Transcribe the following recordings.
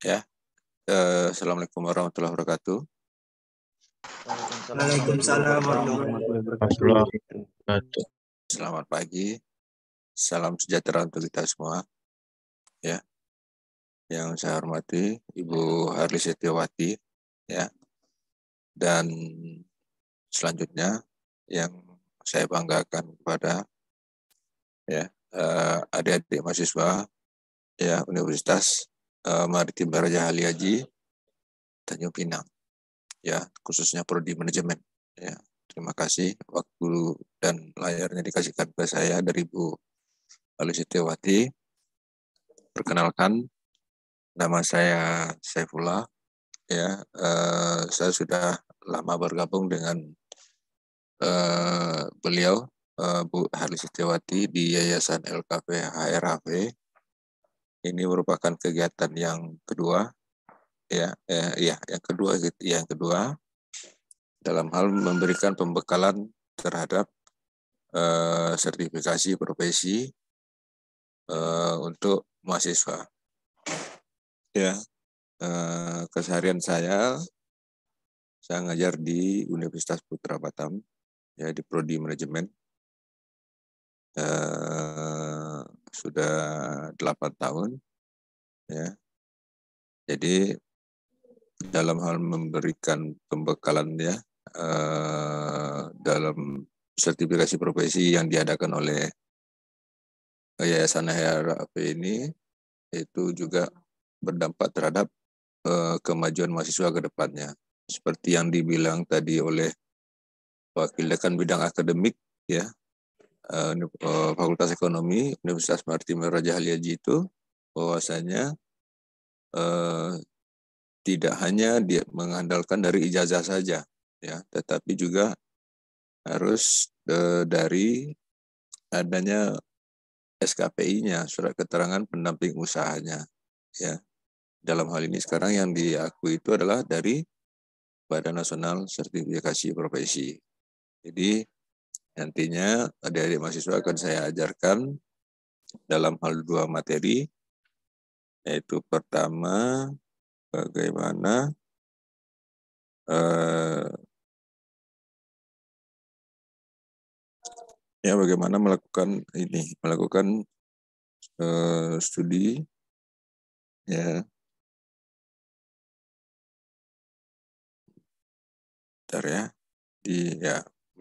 Ya, Assalamualaikum warahmatullahi wabarakatuh. Waalaikumsalam warahmatullahi wabarakatuh. Selamat pagi, salam sejahtera untuk kita semua. Ya, yang saya hormati Ibu Harli Setiawati, ya, dan selanjutnya yang saya banggakan kepada adik-adik mahasiswa ya Universitas Maritim Raja Ali Haji Tanjung Pinang, ya, khususnya prodi manajemen. Ya, terima kasih waktu dan layarnya dikasihkan ke saya dari Bu Harli Setiawati. Perkenalkan, nama saya Saifullah. Ya, saya sudah lama bergabung dengan beliau, Bu Harli Setiawati di Yayasan LKP HRHV. Ini merupakan kegiatan yang kedua, yang kedua dalam hal memberikan pembekalan terhadap sertifikasi profesi untuk mahasiswa. Ya, keseharian saya ngajar di Universitas Putra Batam, ya, di prodi manajemen. Sudah 8 tahun, ya. Jadi dalam hal memberikan pembekalan, ya, dalam sertifikasi profesi yang diadakan oleh Yayasan HRHV ini, itu juga berdampak terhadap kemajuan mahasiswa ke depannya. Seperti yang dibilang tadi oleh Wakil Dekan Bidang Akademik, ya, Fakultas Ekonomi Universitas Maritim Raja Ali Haji, itu bahwasanya tidak hanya dia mengandalkan dari ijazah saja, ya, tetapi juga harus dari adanya SKPI-nya, surat keterangan pendamping usahanya, ya. Dalam hal ini sekarang yang diakui itu adalah dari Badan Nasional Sertifikasi Profesi. Jadi nantinya adik-adik mahasiswa akan saya ajarkan dalam hal 2 materi, yaitu pertama bagaimana bagaimana melakukan studi, ya,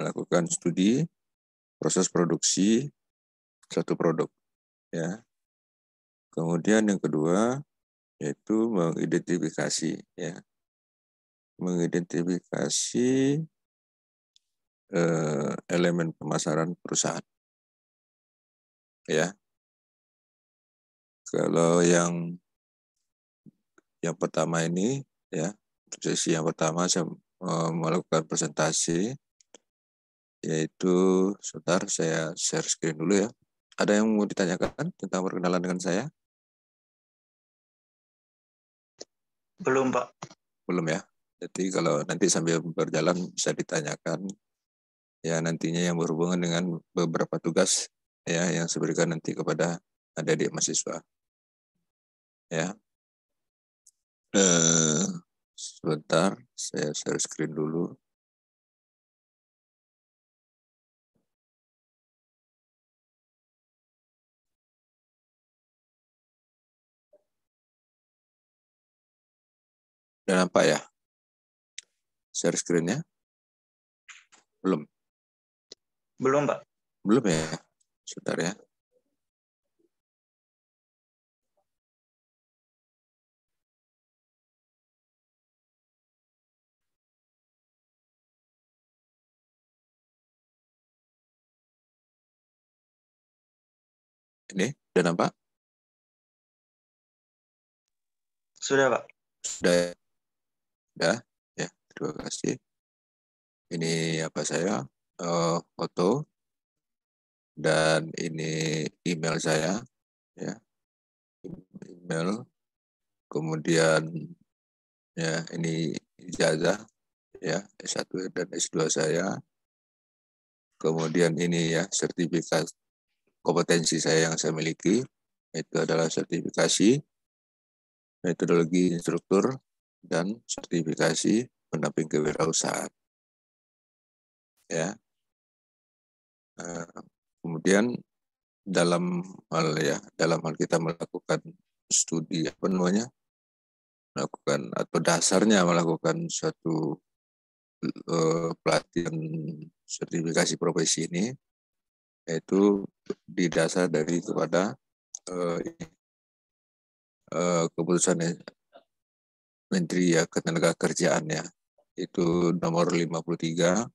melakukan studi proses produksi suatu produk, ya. Kemudian yang kedua yaitu mengidentifikasi elemen pemasaran perusahaan, ya. Kalau yang pertama ini, ya, sesi yang pertama saya melakukan presentasi, yaitu sebentar saya share screen dulu, ya. Ada yang mau ditanyakan tentang perkenalan dengan saya? Belum, Pak. Belum, ya. Jadi kalau nanti sambil berjalan bisa ditanyakan, ya, nantinya yang berhubungan dengan beberapa tugas, ya, yang saya berikan nanti kepada adik-adik mahasiswa, ya. Sebentar saya share screen dulu. Udah nampak, ya? Share screen-nya? Belum? Belum, Pak. Belum, ya? Sebentar, ya. Ini, udah nampak? Sudah, Pak. Sudah, ya? Ya, terima kasih. Ini apa saya, foto, dan ini email saya, ya. Email, kemudian, ya, ini ijazah, ya, S1 dan S2 saya. Kemudian ini, ya, sertifikat kompetensi saya yang saya miliki, itu adalah sertifikasi metodologi instruktur, dan sertifikasi pendamping kewirausahaan. Ya. Kemudian dalam hal kita melakukan studi melakukan atau dasarnya melakukan suatu pelatihan sertifikasi profesi ini, yaitu didasar dari kepada keputusan Menteri Ketenagakerjaan itu nomor 53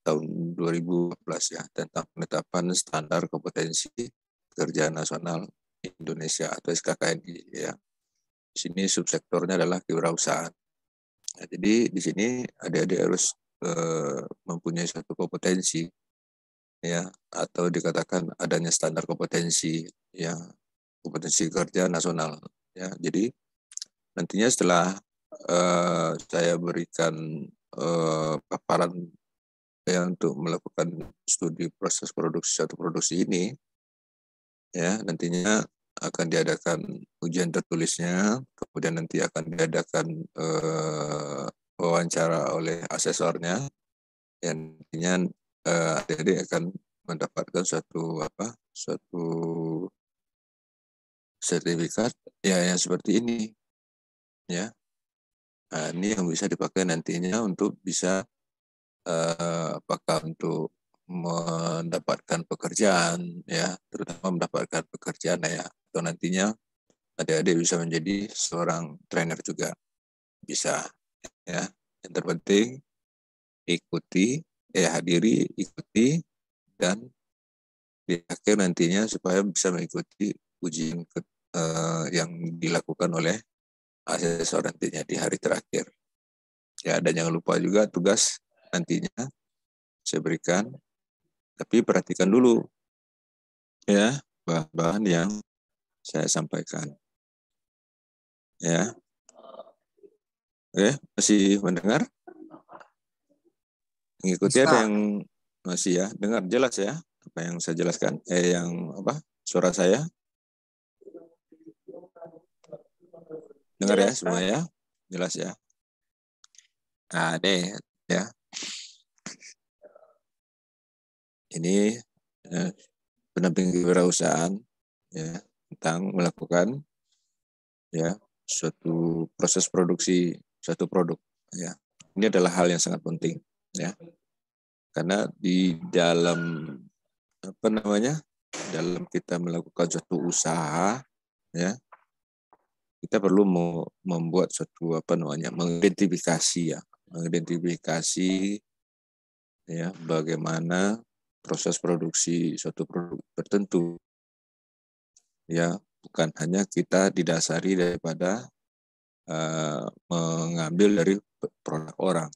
tahun 2014 tentang penetapan standar kompetensi kerja nasional Indonesia atau SKKNI Di sini subsektornya adalah kewirausahaan. Jadi di sini adik-adik harus mempunyai suatu kompetensi atau dikatakan adanya standar kompetensi kompetensi kerja nasional Jadi nantinya setelah saya berikan paparan untuk melakukan studi proses suatu produksi ini, nantinya akan diadakan ujian tertulisnya, kemudian nanti akan diadakan wawancara oleh asesornya, yang nantinya adik-adik akan mendapatkan suatu sertifikat yang seperti ini, Nah, ini yang bisa dipakai nantinya untuk bisa apakah untuk mendapatkan pekerjaan terutama mendapatkan pekerjaan atau nantinya adik-adik bisa menjadi seorang trainer juga bisa yang terpenting hadiri, ikuti, dan di akhir nantinya supaya bisa mengikuti ujian yang dilakukan oleh asesor nantinya di hari terakhir. Dan jangan lupa juga tugas nantinya saya berikan, tapi perhatikan dulu bahan-bahan yang saya sampaikan. Oke, masih mendengar? Mengikuti ada yang masih dengar jelas apa yang saya jelaskan? Suara saya? Dengar jelas, semua jelas Nah, ini ini pendamping kewirausahaan tentang melakukan suatu proses produksi suatu produk Ini adalah hal yang sangat penting karena di dalam dalam kita melakukan suatu usaha kita perlu membuat suatu mengidentifikasi bagaimana proses produksi suatu produk tertentu bukan hanya kita didasari daripada mengambil dari produk orang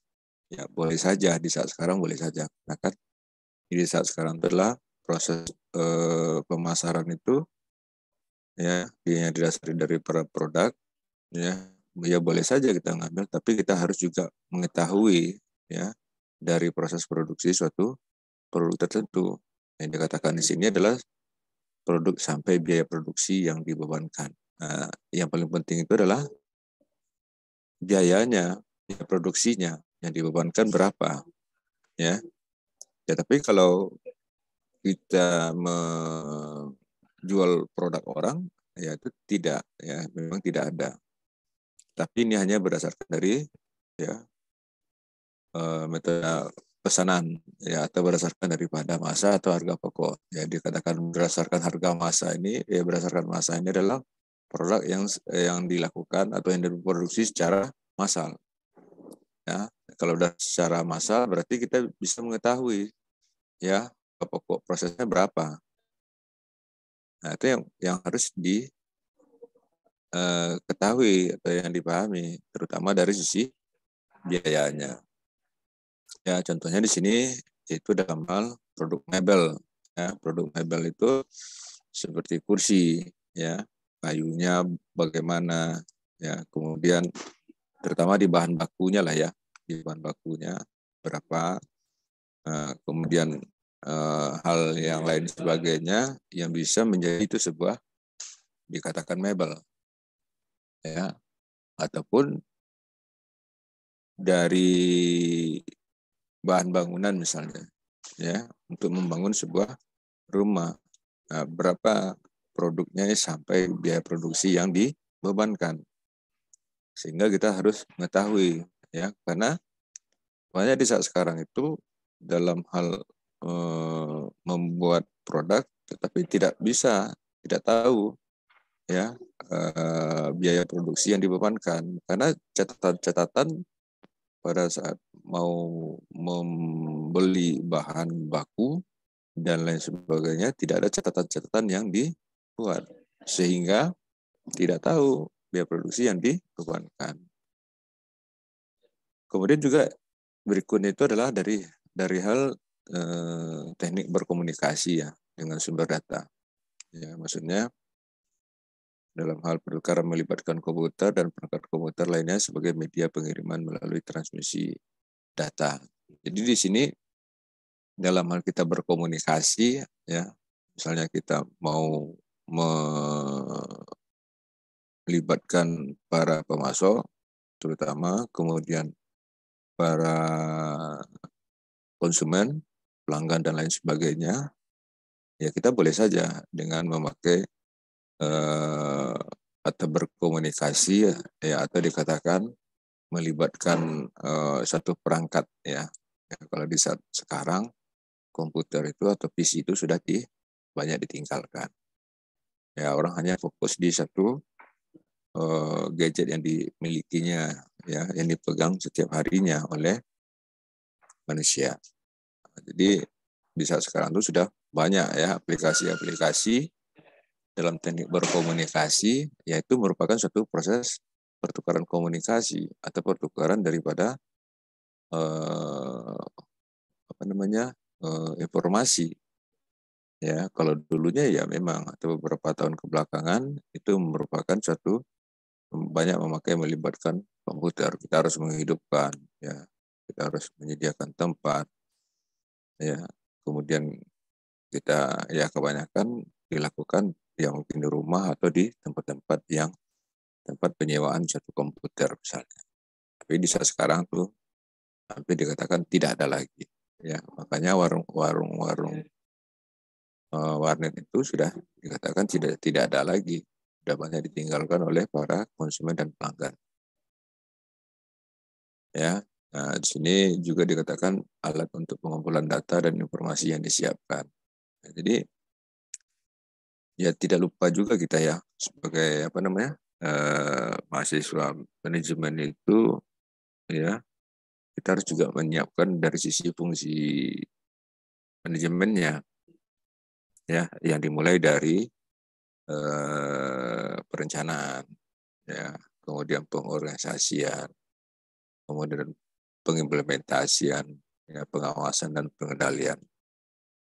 boleh saja di saat sekarang boleh saja kan di saat sekarang adalah proses pemasaran itu dia didasari dari produk boleh saja kita ngambil, tapi kita harus juga mengetahui dari proses produksi suatu produk tertentu. Yang dikatakan di sini adalah produk sampai biaya produksi yang dibebankan. Nah, yang paling penting itu adalah biayanya, biaya produksinya yang dibebankan berapa, tapi kalau kita menjual produk orang, itu tidak, memang tidak ada. Tapi ini hanya berdasarkan dari metode pesanan atau berdasarkan daripada masa atau harga pokok. Dikatakan berdasarkan harga masa ini, berdasarkan masa ini adalah produk yang dilakukan atau yang diproduksi secara massal. Kalau sudah secara massal berarti kita bisa mengetahui pokok prosesnya berapa. Nah, itu yang harus diketahui atau yang dipahami, terutama dari sisi biayanya. Contohnya di sini itu dalam hal produk mebel. Produk mebel itu seperti kursi, kayunya bagaimana, kemudian terutama di bahan bakunya di bahan bakunya berapa, kemudian hal yang lain sebagainya yang bisa menjadi itu sebuah dikatakan mebel. ya, ataupun dari bahan bangunan misalnya, ya, untuk membangun sebuah rumah. Nah, berapa produknya sampai biaya produksi yang dibebankan, sehingga kita harus mengetahui, ya, karena makanya di saat sekarang itu dalam hal membuat produk, tetapi tidak tahu, ya, biaya produksi yang dibebankan, karena catatan-catatan pada saat mau membeli bahan baku dan lain sebagainya tidak ada catatan-catatan yang dibuat, sehingga tidak tahu biaya produksi yang dibebankan. Kemudian juga berikutnya itu adalah dari hal teknik berkomunikasi, ya, dengan sumber data. Ya, maksudnya dalam hal perkara melibatkan komputer dan perangkat komputer lainnya sebagai media pengiriman melalui transmisi data. Jadi di sini dalam hal kita berkomunikasi, ya, misalnya kita mau melibatkan para pemasok terutama, kemudian para konsumen, pelanggan dan lain sebagainya, ya kita boleh saja dengan memakai atau berkomunikasi, ya, atau dikatakan melibatkan satu perangkat, ya. Ya, kalau di saat sekarang komputer itu atau PC itu sudah banyak ditinggalkan. Ya, orang hanya fokus di satu gadget yang dimilikinya, ya, yang dipegang setiap harinya oleh manusia. Jadi di saat sekarang itu sudah banyak, ya, aplikasi-aplikasi dalam teknik berkomunikasi, yaitu merupakan suatu proses pertukaran komunikasi atau pertukaran daripada informasi. Ya, kalau dulunya ya memang atau beberapa tahun kebelakangan itu merupakan suatu banyak melibatkan komputer. Kita harus menghidupkan, ya, kita harus menyediakan tempat, ya, kemudian kita, ya, kebanyakan dilakukan ya mungkin di rumah atau di tempat-tempat yang tempat penyewaan satu komputer misalnya. Tapi di saat sekarang tuh hampir dikatakan tidak ada lagi, ya, makanya warung warnet itu sudah dikatakan tidak ada lagi, sudah banyak ditinggalkan oleh para konsumen dan pelanggan, ya. Nah, di sini juga dikatakan alat untuk pengumpulan data dan informasi yang disiapkan. Nah, jadi ya tidak lupa juga kita, ya, sebagai mahasiswa manajemen itu, ya, kita harus juga menyiapkan dari sisi fungsi manajemennya, ya, yang dimulai dari perencanaan, ya, kemudian pengorganisasian, kemudian pengimplementasian, ya, pengawasan dan pengendalian,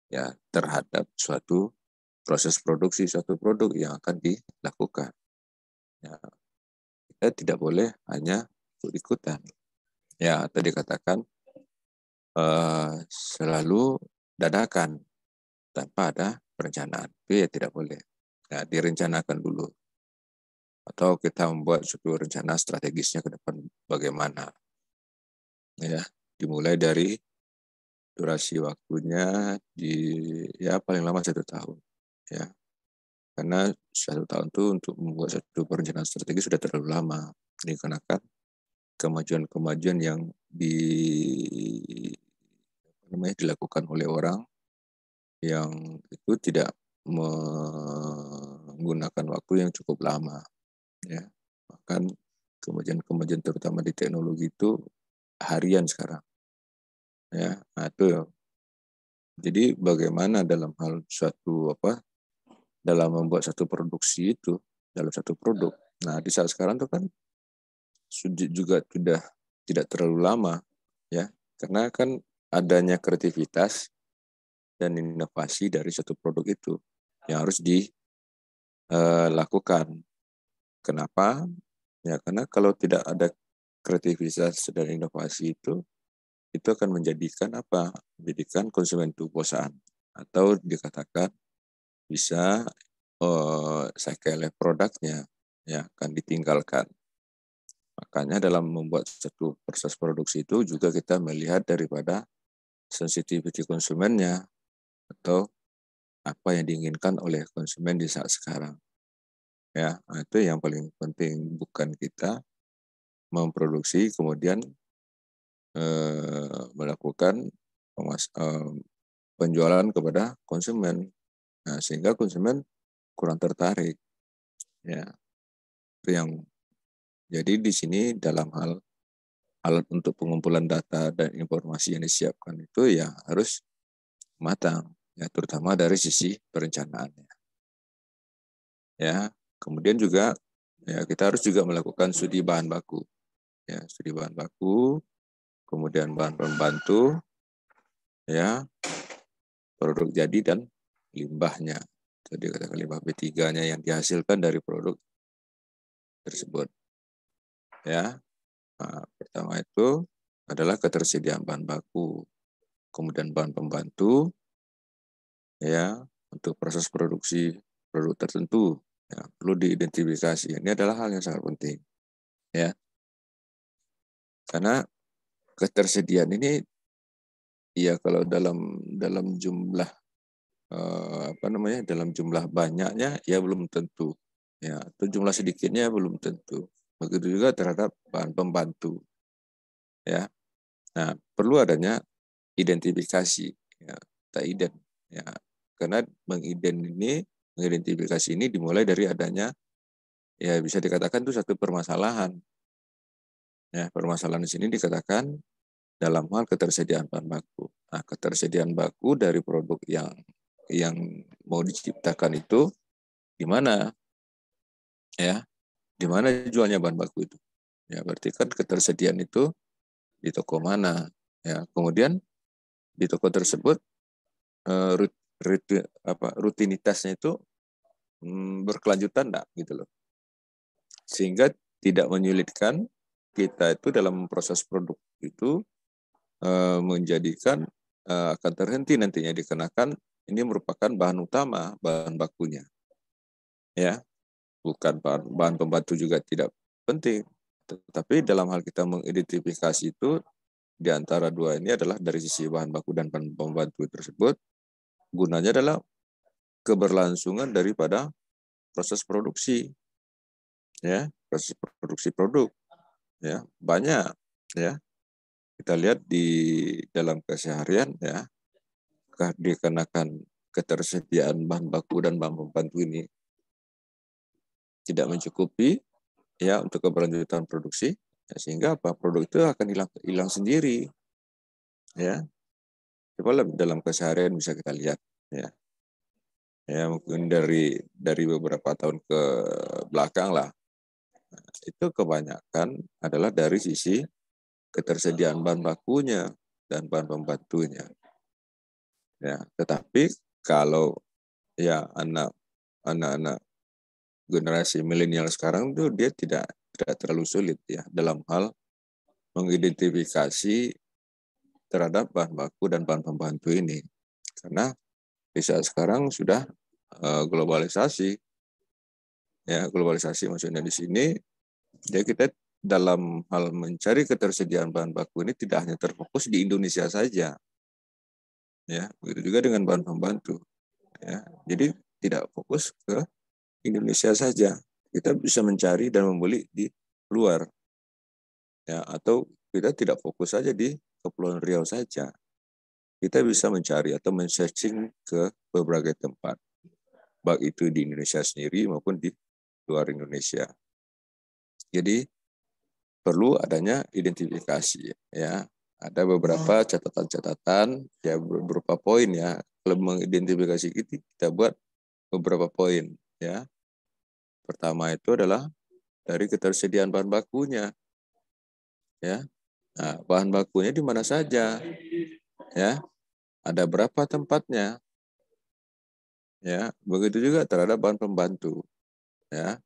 ya, terhadap suatu proses produksi suatu produk yang akan dilakukan. Ya, kita tidak boleh hanya ikut-ikutan, ya, atau dikatakan selalu dadakan tanpa ada perencanaan. Itu ya tidak boleh. Nah, direncanakan dulu. Atau kita membuat suatu rencana strategisnya ke depan bagaimana. Ya, dimulai dari durasi waktunya ya paling lama 1 tahun. Ya, karena 1 tahun itu untuk membuat satu perencanaan strategi sudah terlalu lama. Dikarenakan kemajuan-kemajuan yang dilakukan oleh orang yang itu tidak menggunakan waktu yang cukup lama, ya. Bahkan kemajuan terutama di teknologi itu harian sekarang, ya. Nah, itu jadi bagaimana dalam hal dalam membuat satu produksi itu dalam satu produk. Nah, di saat sekarang itu kan juga sudah tidak terlalu lama, ya, karena kan adanya kreativitas dan inovasi dari satu produk itu yang harus dilakukan. Kenapa? Ya, karena kalau tidak ada kreativitas dan inovasi itu akan menjadikan apa? Menjadikan konsumen itu bosan atau dikatakan bisa sekele produknya, ya akan ditinggalkan. Makanya dalam membuat satu proses produksi itu juga kita melihat daripada sensitivity konsumennya atau apa yang diinginkan oleh konsumen di saat sekarang. Ya, itu yang paling penting, bukan kita memproduksi kemudian melakukan penjualan kepada konsumen. Nah, sehingga konsumen kurang tertarik. Ya, itu yang jadi di sini dalam hal alat untuk pengumpulan data dan informasi yang disiapkan itu ya harus matang, ya terutama dari sisi perencanaannya. Ya, kemudian juga ya kita harus juga melakukan studi bahan baku. Ya, studi bahan baku, kemudian bahan pembantu, ya, produk jadi dan limbahnya. Jadi katakan limbah B3-nya yang dihasilkan dari produk tersebut. Ya, nah, pertama itu adalah ketersediaan bahan baku, kemudian bahan pembantu, ya, untuk proses produksi produk tertentu, ya, perlu diidentifikasi. Ini adalah hal yang sangat penting, ya, karena ketersediaan ini, ya kalau dalam jumlah dalam jumlah banyaknya ya belum tentu, ya, atau jumlah sedikitnya belum tentu. Begitu juga terhadap bahan pembantu, ya. Nah, perlu adanya identifikasi, ya, taiden, ya, karena mengidentifikasi ini dimulai dari adanya, ya bisa dikatakan itu satu permasalahan, ya. Permasalahan di sini dikatakan dalam hal ketersediaan bahan baku. Nah, ketersediaan baku dari produk yang mau diciptakan itu di mana, ya, di mana jualnya bahan baku itu, ya berarti kan ketersediaan itu di toko mana, ya, kemudian di toko tersebut rutinitasnya itu berkelanjutan enggak gitu loh, sehingga tidak menyulitkan kita itu dalam proses produk itu menjadikan akan terhenti nantinya dikenakan ini merupakan bahan utama, bahan bakunya, ya, bukan bahan pembantu juga tidak penting, tetapi dalam hal kita mengidentifikasi itu di antara dua ini adalah dari sisi bahan baku dan bahan pembantu tersebut, gunanya adalah keberlangsungan daripada proses produksi, ya, proses produksi produk, ya, banyak, ya, kita lihat di dalam keseharian, ya, dikenakan ketersediaan bahan baku dan bahan pembantu ini tidak mencukupi, ya, untuk keberlanjutan produksi, ya, sehingga apa, produk itu akan hilang sendiri, ya. Coba dalam keseharian bisa kita lihat, ya, ya mungkin dari beberapa tahun ke belakang lah, itu kebanyakan adalah dari sisi ketersediaan bahan bakunya dan bahan pembantunya, ya. Tetapi kalau ya anak-anak generasi milenial sekarang tuh dia tidak terlalu sulit, ya, dalam hal mengidentifikasi terhadap bahan baku dan bahan pembantu ini, karena di saat sekarang sudah globalisasi, ya, globalisasi maksudnya di sini ya kita dalam hal mencari ketersediaan bahan baku ini tidak hanya terfokus di Indonesia saja, ya, begitu juga dengan bahan pembantu, ya, jadi tidak fokus ke Indonesia saja, kita bisa mencari dan membeli di luar, ya, atau kita tidak fokus saja di Kepulauan Riau saja, kita bisa mencari atau men-searching ke berbagai tempat, baik itu di Indonesia sendiri maupun di luar Indonesia. Jadi perlu adanya identifikasi, ya. Ada beberapa catatan-catatan, ya, beberapa poin, ya. Kalau mengidentifikasi kita buat beberapa poin, ya. Pertama itu adalah dari ketersediaan bahan bakunya, ya. Nah, bahan bakunya di mana saja, ya. Ada berapa tempatnya, ya. Begitu juga terhadap bahan pembantu, ya.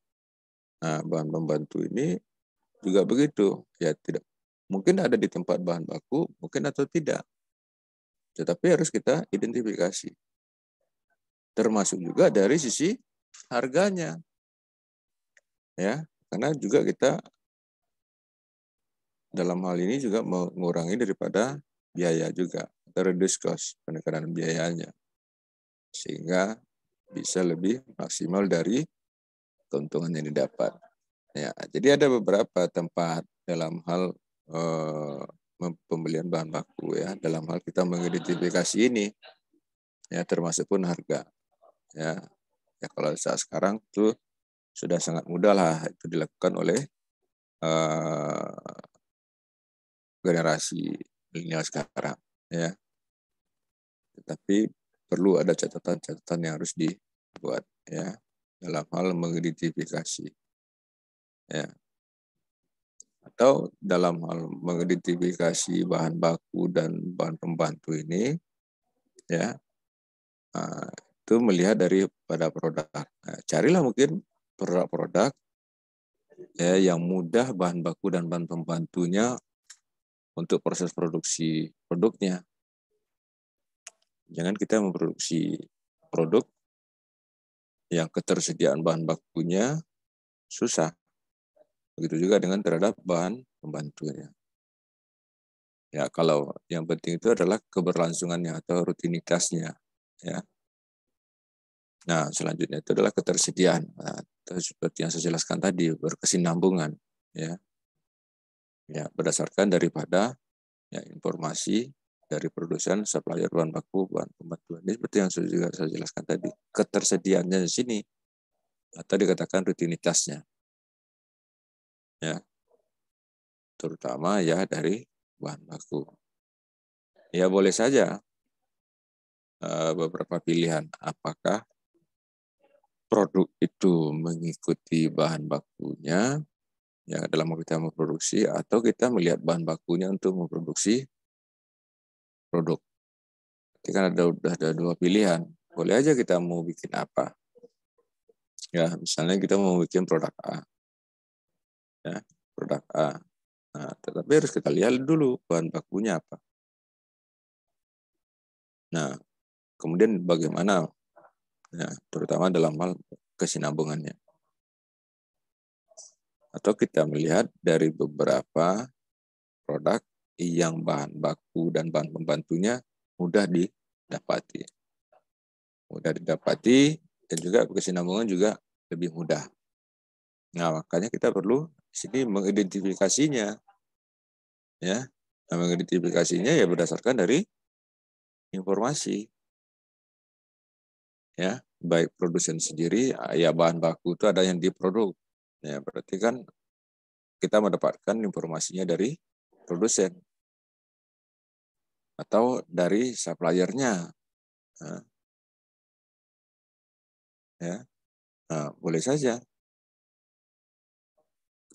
Nah, bahan pembantu ini juga begitu, ya, tidak mungkin ada di tempat bahan baku, mungkin atau tidak, tetapi harus kita identifikasi. Termasuk juga dari sisi harganya, ya, karena juga kita dalam hal ini juga mengurangi daripada biaya juga, atau reduce cost, penekanan biayanya, sehingga bisa lebih maksimal dari keuntungan yang didapat. Ya, jadi ada beberapa tempat dalam hal pembelian bahan baku, ya, dalam hal kita mengidentifikasi ini, ya, termasuk pun harga, ya. Ya, kalau saat sekarang itu sudah sangat mudah lah itu dilakukan oleh generasi milenial sekarang, ya. Tetapi perlu ada catatan-catatan yang harus dibuat, ya, dalam hal mengidentifikasi, ya, atau dalam hal mengidentifikasi bahan baku dan bahan pembantu ini, ya, itu melihat daripada produk. Nah, carilah mungkin produk-produk, ya, yang mudah bahan baku dan bahan pembantunya untuk proses produksi produknya. Jangan kita memproduksi produk yang ketersediaan bahan bakunya susah. Begitu juga dengan terhadap bahan pembantunya. Ya, kalau yang penting itu adalah keberlangsungannya atau rutinitasnya, ya. Nah, selanjutnya itu adalah ketersediaan. Nah, seperti yang saya jelaskan tadi, berkesinambungan, ya. Ya, berdasarkan daripada, ya, informasi dari produsen, supplier bahan baku, bahan pembantu. Ini seperti yang saya jelaskan tadi. Ketersediaannya di sini, atau dikatakan rutinitasnya, ya, terutama ya dari bahan baku. Ya, boleh saja beberapa pilihan, apakah produk itu mengikuti bahan bakunya, ya, dalam kita memproduksi, atau kita melihat bahan bakunya untuk memproduksi produk. Jadi kan udah ada dua pilihan. Boleh aja kita mau bikin apa. Ya, misalnya kita mau bikin produk A. Ya, produk A. Nah, tetapi harus kita lihat dulu bahan bakunya apa. Nah, kemudian bagaimana, ya, terutama dalam hal kesinambungannya. Atau kita melihat dari beberapa produk yang bahan baku dan bahan pembantunya mudah didapati. Mudah didapati dan juga kesinambungan juga lebih mudah. Nah, makanya kita perlu di sini mengidentifikasinya, ya. Nah, mengidentifikasinya ya berdasarkan dari informasi, ya, baik produsen sendiri, ya, bahan baku itu ada yang diproduk. Ya, berarti kan kita mendapatkan informasinya dari produsen atau dari suppliernya. Nah, ya. Nah, boleh saja.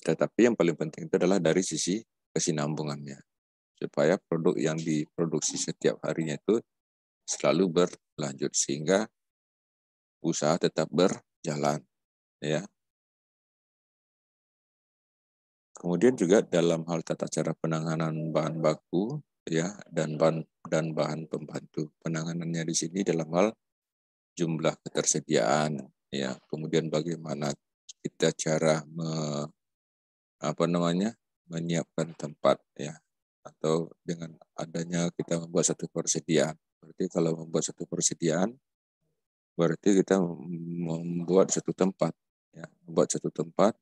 Tetapi yang paling penting itu adalah dari sisi kesinambungannya. Supaya produk yang diproduksi setiap harinya itu selalu berlanjut sehingga usaha tetap berjalan, ya. Kemudian juga dalam hal tata cara penanganan bahan baku, ya, dan bahan pembantu. Penanganannya di sini dalam hal jumlah ketersediaan, ya. Kemudian bagaimana kita cara menyiapkan tempat, ya, atau dengan adanya kita membuat satu persediaan. Berarti kalau membuat satu persediaan, berarti kita membuat satu tempat, ya, membuat satu tempat,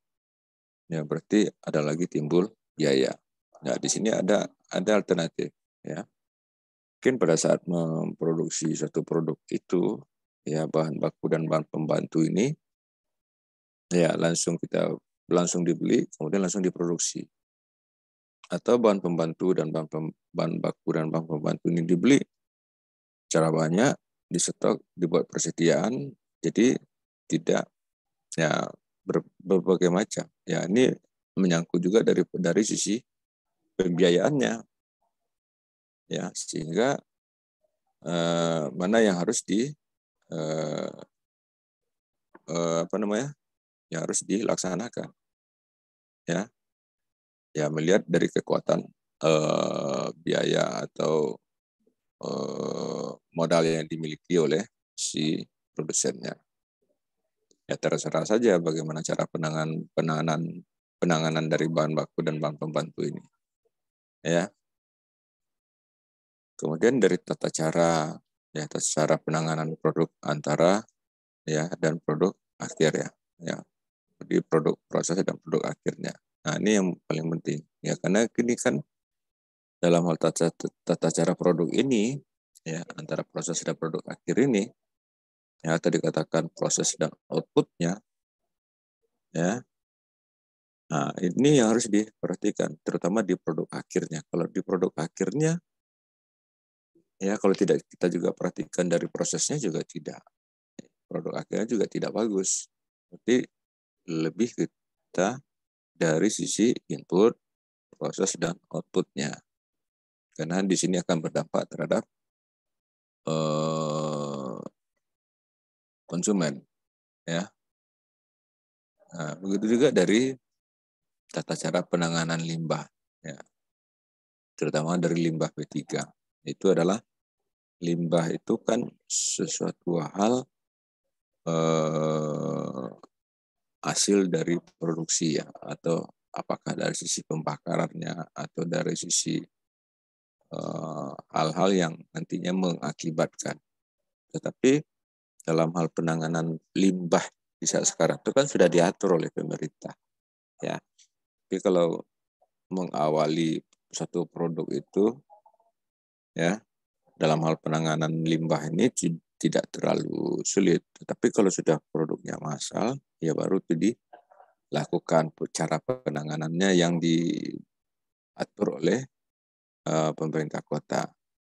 ya, berarti ada lagi timbul biaya. Nah, di sini ada alternatif, ya. Mungkin pada saat memproduksi satu produk itu, ya, bahan baku dan bahan pembantu ini, ya, langsung dibeli, kemudian langsung diproduksi. Atau bahan pembantu dan bahan baku dan bahan pembantu ini dibeli secara banyak, di stok, dibuat persediaan, jadi tidak, ya, berbagai macam. Ya, ini menyangkut juga dari sisi pembiayaannya, ya, sehingga mana yang harus yang harus dilaksanakan, ya. Ya, melihat dari kekuatan biaya atau modal yang dimiliki oleh si produsennya. Ya terserah saja bagaimana cara penanganan dari bahan baku dan bahan pembantu ini. Ya. Kemudian dari tata cara penanganan produk antara ya dan produk akhir ya. Ya. Di produk proses dan produk akhirnya. Nah, ini yang paling penting ya, karena ini kan dalam hal tata cara produk ini ya, antara proses dan produk akhir ini ya, tadi katakan proses dan outputnya ya. Nah, ini yang harus diperhatikan terutama di produk akhirnya. Kalau di produk akhirnya ya, kalau tidak kita juga perhatikan dari prosesnya juga tidak, produk akhirnya juga tidak bagus. Jadi lebih kita dari sisi input, proses dan outputnya. Karena di sini akan berdampak terhadap konsumen, ya. Nah, begitu juga dari tata cara penanganan limbah, ya. Terutama dari limbah B3. Itu adalah limbah itu kan sesuatu hal hasil dari produksi ya, atau apakah dari sisi pembakarannya atau dari sisi hal-hal yang nantinya mengakibatkan. Tetapi dalam hal penanganan limbah di saat sekarang itu kan sudah diatur oleh pemerintah, ya. Tapi kalau mengawali satu produk itu, ya, dalam hal penanganan limbah ini tidak terlalu sulit. Tetapi kalau sudah produknya massal, ya baru itu dilakukan cara penanganannya yang diatur oleh pemerintah kota,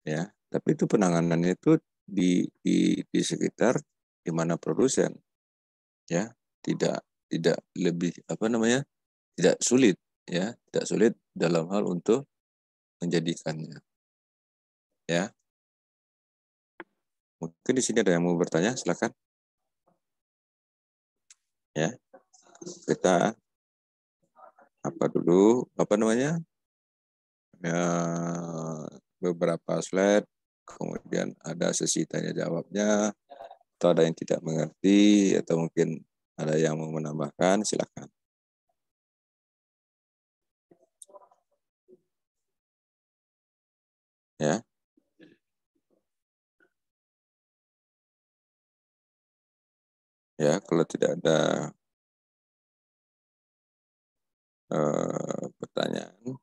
ya. Tapi itu penanganannya itu di sekitar di mana produsen, ya, tidak lebih tidak sulit, ya, tidak sulit dalam hal untuk menjadikannya, ya. Mungkin di sini ada yang mau bertanya, silakan, ya. Kita ya, beberapa slide, kemudian ada sesi tanya jawabnya, atau ada yang tidak mengerti, atau mungkin ada yang mau menambahkan, silakan. Ya. Ya, kalau tidak ada pertanyaan,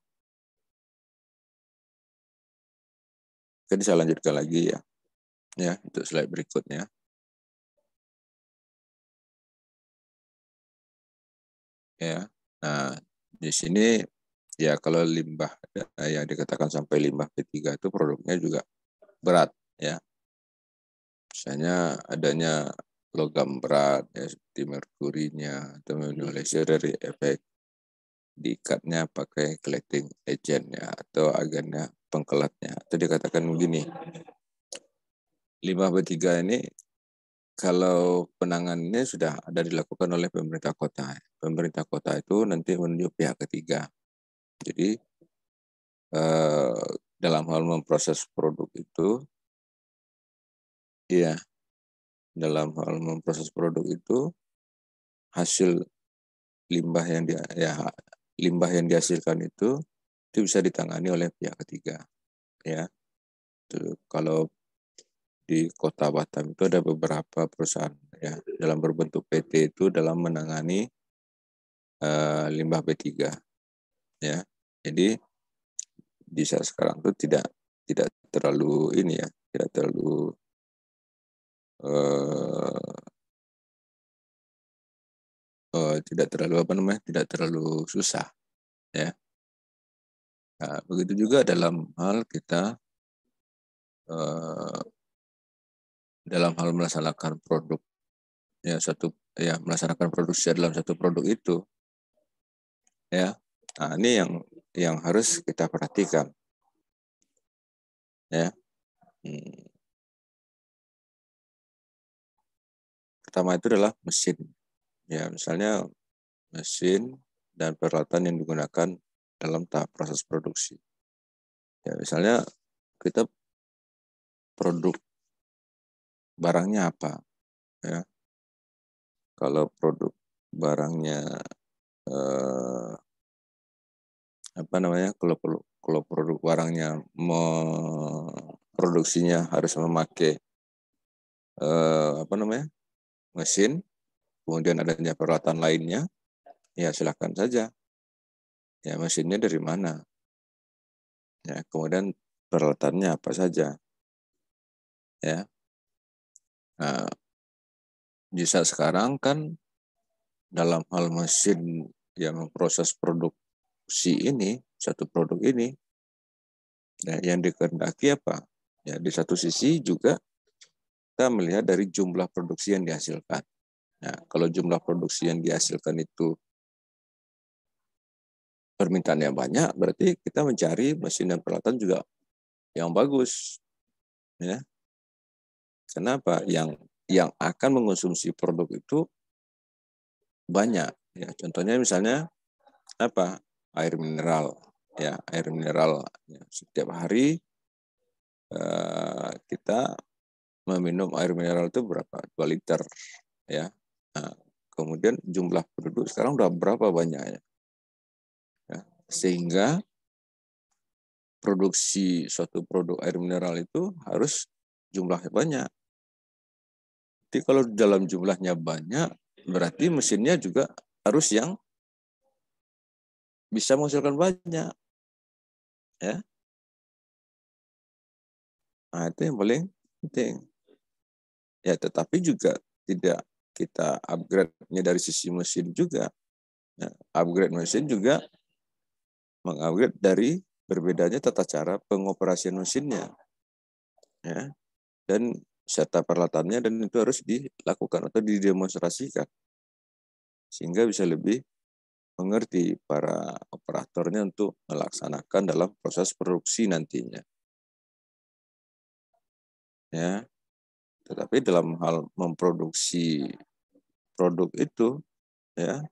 kita bisa lanjutkan lagi ya. Ya, untuk slide berikutnya. Ya. Nah, di sini ya kalau limbah yang dikatakan sampai limbah P3 itu produknya juga berat, ya. Misalnya adanya logam berat ya, seperti merkurinya atau minimalisir dari efek diikatnya pakai collecting agent ya, atau agennya pengkelatnya. Itu dikatakan begini, limbah B3 ini kalau penanganannya sudah ada dilakukan oleh pemerintah kota. Pemerintah kota itu nanti menunjuk pihak ketiga. Jadi dalam hal memproses produk itu, ya, dalam hal memproses produk itu hasil limbah yang limbah yang dihasilkan itu bisa ditangani oleh pihak ketiga, ya. Kalau di Kota Batam itu ada beberapa perusahaan ya dalam berbentuk PT itu dalam menangani limbah B3, ya. Jadi di saat sekarang itu tidak terlalu ini ya, tidak terlalu tidak terlalu susah, ya. Nah, begitu juga dalam hal kita dalam hal melaksanakan produk ya, melaksanakan produksi dalam satu produk itu, ya. Nah, ini yang harus kita perhatikan, ya. Pertama itu adalah mesin, ya, misalnya mesin dan peralatan yang digunakan dalam tahap proses produksi. Ya, misalnya kita produk barangnya apa, ya. kalau produk barangnya kalau produk barangnya produksinya harus memakai mesin, kemudian adanya peralatan lainnya, ya silakan saja. Ya mesinnya dari mana? Ya kemudian peralatannya apa saja? Ya. Nah, di saat sekarang kan dalam hal mesin yang memproses produksi ini, satu produk ini, ya, yang dikehendaki apa? Ya di satu sisi juga kita melihat dari jumlah produksi yang dihasilkan. Nah, kalau jumlah produksi yang dihasilkan itu permintaannya banyak, berarti kita mencari mesin dan peralatan juga yang bagus. Ya. Kenapa? Yang akan mengonsumsi produk itu banyak. Ya, contohnya misalnya apa? Air mineral. Ya, air mineral. Ya, setiap hari kita meminum air mineral itu berapa? 2 liter. Ya. Nah, kemudian jumlah penduduk sekarang udah berapa banyaknya? Ya, sehingga produksi suatu produk air mineral itu harus jumlahnya banyak. Jadi kalau dalam jumlahnya banyak, berarti mesinnya juga harus yang bisa menghasilkan banyak. Ya. Nah, itu yang paling penting. Ya, tetapi juga tidak kita upgrade-nya dari sisi mesin juga. Ya, upgrade mesin juga mengupgrade dari berbedanya tata cara pengoperasian mesinnya. Ya. Dan serta peralatannya, dan itu harus dilakukan atau didemonstrasikan sehingga bisa lebih mengerti para operatornya untuk melaksanakan dalam proses produksi nantinya. Ya, tetapi dalam hal memproduksi produk itu, ya,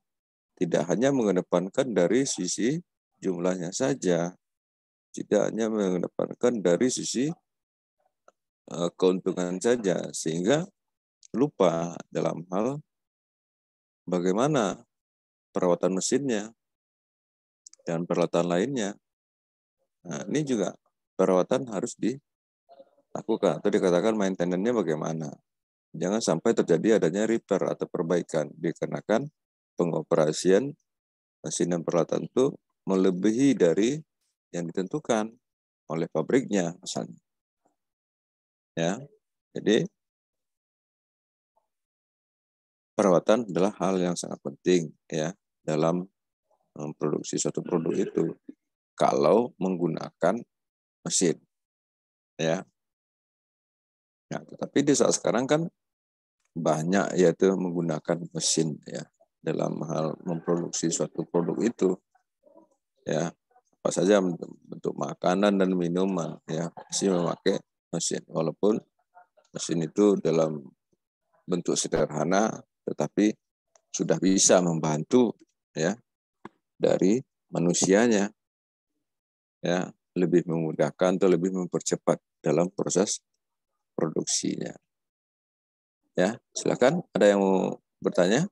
tidak hanya mengedepankan dari sisi jumlahnya saja, tidak hanya mengedepankan dari sisi keuntungan saja, sehingga lupa dalam hal bagaimana perawatan mesinnya dan peralatan lainnya. Nah, ini juga perawatan harus dilakukan atau dikatakan maintenance-nya bagaimana. Jangan sampai terjadi adanya repair atau perbaikan dikarenakan pengoperasian mesin dan peralatan itu melebihi dari yang ditentukan oleh pabriknya misalnya. Ya. Jadi perawatan adalah hal yang sangat penting ya dalam memproduksi suatu produk itu kalau menggunakan mesin. Ya. Nah, tetapi di saat sekarang kan banyak yaitu menggunakan mesin ya dalam hal memproduksi suatu produk itu ya, apa saja bentuk makanan dan minuman ya masih memakai mesin, walaupun mesin itu dalam bentuk sederhana tetapi sudah bisa membantu ya dari manusianya ya, lebih memudahkan atau lebih mempercepat dalam proses produksinya. Ya, silakan, ada yang mau bertanya?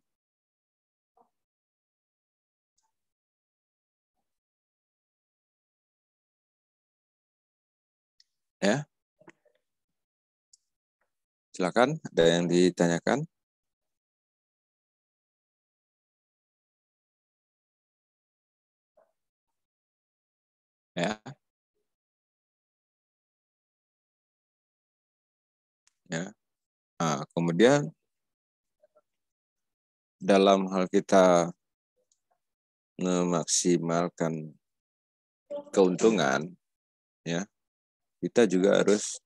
Ya. Silakan, ada yang ditanyakan? Ya. Ya. Nah, kemudian dalam hal kita memaksimalkan keuntungan, ya, kita juga harus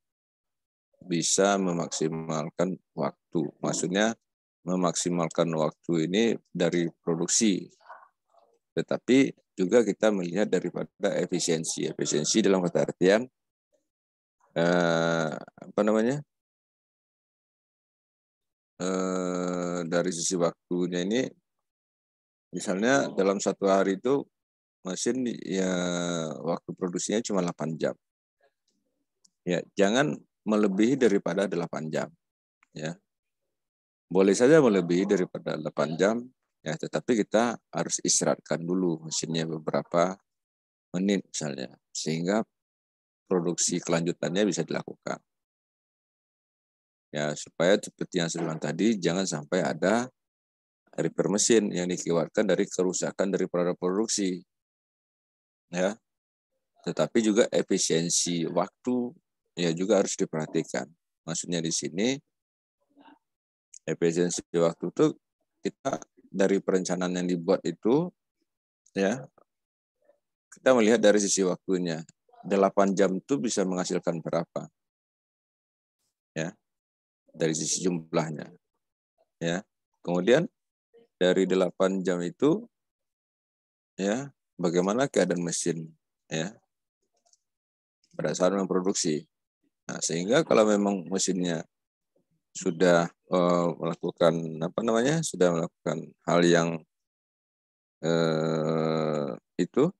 bisa memaksimalkan waktu. Maksudnya memaksimalkan waktu ini dari produksi, tetapi juga kita melihat daripada efisiensi. Efisiensi dalam kata artian dari sisi waktunya ini, misalnya dalam satu hari itu mesin ya waktu produksinya cuma 8 jam. Ya, jangan melebihi daripada 8 jam. Ya. boleh saja melebihi daripada 8 jam, ya, tetapi kita harus istirahatkan dulu mesinnya beberapa menit misalnya, sehingga produksi kelanjutannya bisa dilakukan. Ya, supaya seperti yang saya bilang tadi, jangan sampai ada repair mesin yang dikeluarkan dari kerusakan dari produk produksi. Ya, tetapi juga efisiensi waktu ya juga harus diperhatikan. Maksudnya di sini efisiensi waktu itu kita dari perencanaan yang dibuat itu, ya, kita melihat dari sisi waktunya. 8 jam itu bisa menghasilkan berapa? Ya, dari sisi jumlahnya. Ya. Kemudian dari 8 jam itu, ya, bagaimana keadaan mesin, ya, pada saat memproduksi. Nah, sehingga kalau memang mesinnya sudah melakukan sudah melakukan hal yang itu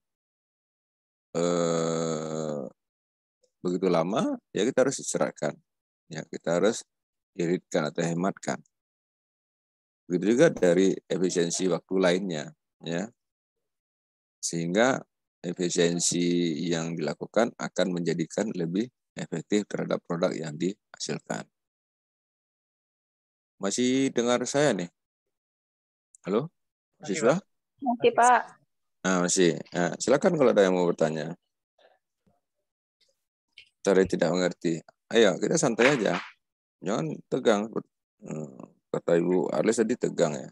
begitu lama, ya kita harus istirahatkan, ya kita harus iritkan atau hematkan. Begitu juga dari efisiensi waktu lainnya, ya, sehingga efisiensi yang dilakukan akan menjadikan lebih efektif terhadap produk yang dihasilkan. Masih dengar saya nih? Halo, mahasiswa? Masih, Pak. Nah, masih. Nah, silakan kalau ada yang mau bertanya. Cara tidak mengerti. Ayo, kita santai aja. Jangan tegang. Kata Ibu Arlis tadi tegang ya.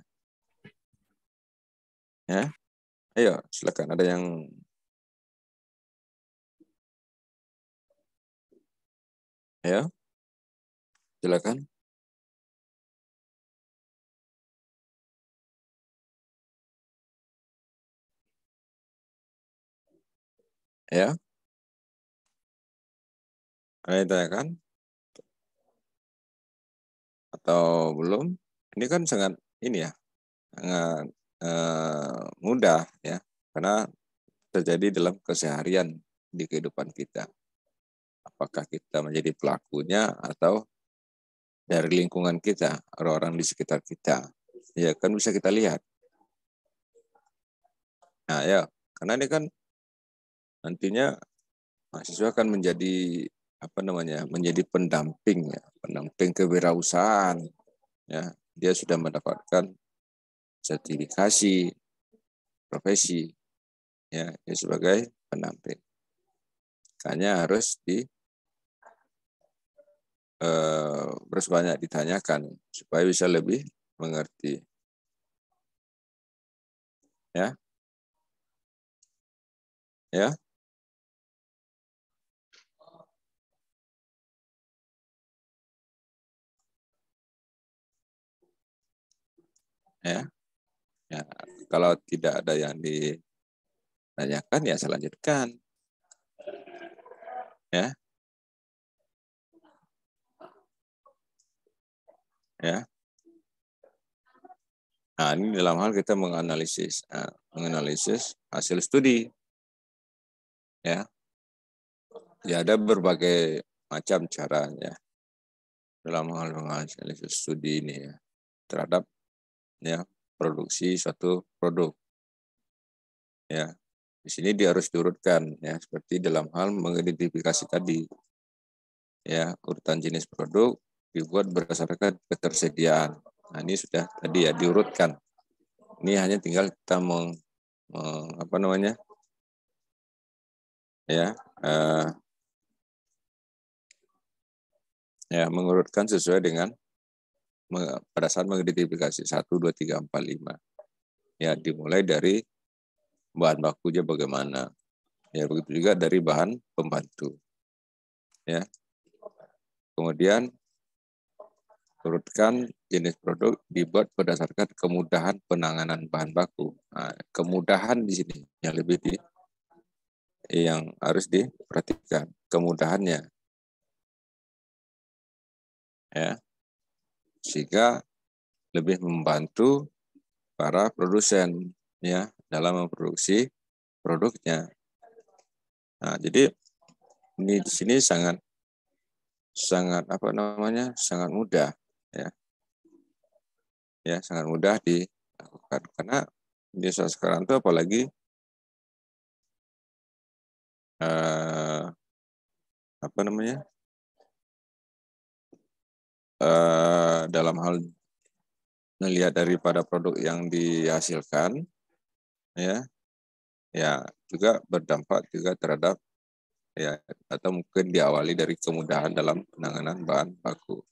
Ya, ayo silakan. Ada yang ya, silakan. Ya, ada yang tanyakan atau belum? Ini kan sangat ini ya, sangat mudah ya, karena terjadi dalam keseharian di kehidupan kita. Apakah kita menjadi pelakunya atau dari lingkungan kita, orang-orang di sekitar kita. Ya kan bisa kita lihat. Nah ya, karena ini kan nantinya mahasiswa akan menjadi menjadi pendamping ya, pendamping kewirausahaan ya. Dia sudah mendapatkan sertifikasi profesi ya, dia sebagai pendamping. Makanya harus harus banyak ditanyakan supaya bisa lebih mengerti. Ya. Ya. Ya. Ya, kalau tidak ada yang ditanyakan ya saya lanjutkan. Ya. Ya. Nah, ini dalam hal kita menganalisis hasil studi. Ya. Ya, ada berbagai macam caranya dalam hal menganalisis studi ini ya, terhadap ya produksi suatu produk. Ya. Di sini dia harus diurutkan ya, seperti dalam hal mengidentifikasi tadi. Ya, urutan jenis produk dibuat berdasarkan ketersediaan. Nah, ini sudah tadi ya diurutkan. Ini hanya tinggal kita mengurutkan sesuai dengan pada saat mengidentifikasi 1, 2, 3, 4, 5. Ya, dimulai dari bahan bakunya bagaimana. Ya, begitu juga dari bahan pembantu. Ya. Kemudian urutkan jenis produk dibuat berdasarkan kemudahan penanganan bahan baku. Nah, kemudahan di sini yang harus diperhatikan, kemudahannya. Ya. Sehingga lebih membantu para produsen ya dalam memproduksi produknya. Nah, jadi ini di sini sangat sangat mudah ya. Ya, sangat mudah dilakukan. Karena biasa sekarang itu apalagi apa namanya, dalam hal melihat daripada produk yang dihasilkan, ya, ya juga berdampak juga terhadap, ya, atau mungkin diawali dari kemudahan dalam penanganan bahan baku.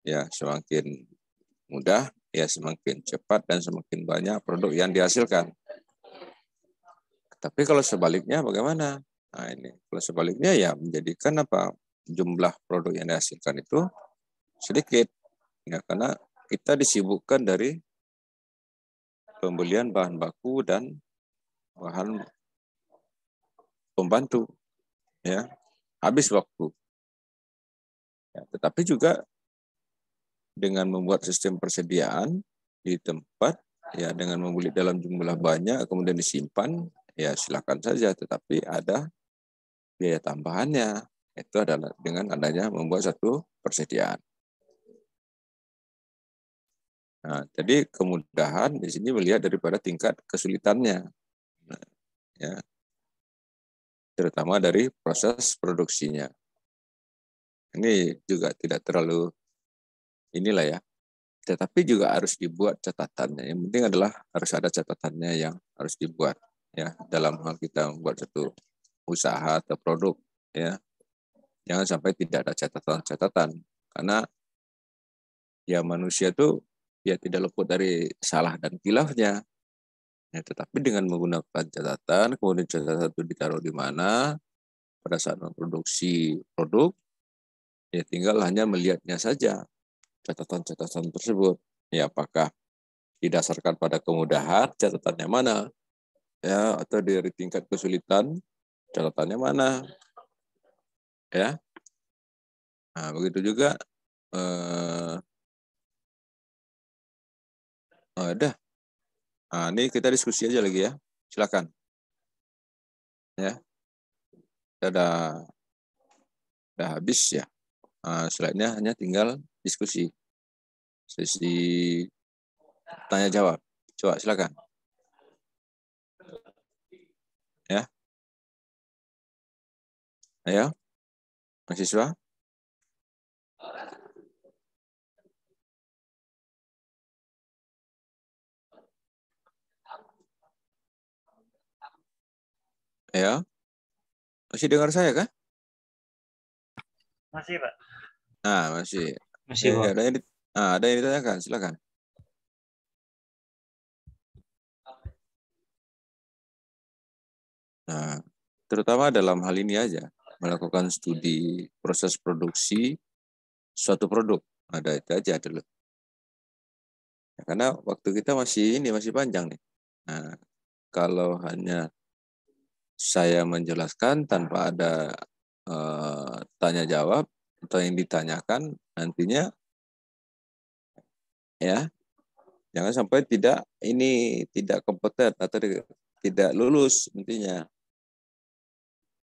Ya, semakin mudah, ya semakin cepat dan semakin banyak produk yang dihasilkan. Tapi kalau sebaliknya bagaimana? Nah ini, kalau sebaliknya ya menjadikan apa, jumlah produk yang dihasilkan itu sedikit, ya karena kita disibukkan dari pembelian bahan baku dan bahan pembantu, ya habis waktu. Ya, tetapi juga dengan membuat sistem persediaan di tempat, ya dengan membeli dalam jumlah banyak kemudian disimpan, ya silakan saja, tetapi ada biaya tambahannya, itu adalah dengan adanya membuat satu persediaan. Nah, jadi kemudahan di sini melihat daripada tingkat kesulitannya, ya, terutama dari proses produksinya. Ini juga tidak terlalu inilah ya, tetapi juga harus dibuat catatannya. Yang penting adalah harus ada catatannya yang harus dibuat, ya, dalam hal kita membuat satu usaha atau produk, ya. Jangan sampai tidak ada catatan-catatan, karena ya manusia itu ya tidak luput dari salah dan khilafnya. Ya, tetapi dengan menggunakan catatan, kemudian catatan itu ditaruh di mana pada saat memproduksi produk, ya tinggal hanya melihatnya saja catatan-catatan tersebut. Ya apakah didasarkan pada kemudahan, catatannya mana, ya, atau dari tingkat kesulitan, catatannya mana, ya. Nah, begitu juga ada. Nah, ini kita diskusi aja lagi ya. Silakan. Ya, kita udah habis ya. Selanjutnya hanya tinggal diskusi. Sesi tanya jawab. Coba silakan. Ya. Ayo, mahasiswa. Ya, masih dengar saya kan? Masih, Pak. Nah, masih. Masih, Pak. Ada yang ditanyakan, silakan. Nah, terutama dalam hal ini aja, melakukan studi proses produksi suatu produk. Ada itu aja dulu. Ya, karena waktu kita masih panjang nih. Nah, kalau hanya saya menjelaskan tanpa ada tanya jawab atau yang ditanyakan, nantinya ya jangan sampai tidak kompeten atau tidak lulus intinya,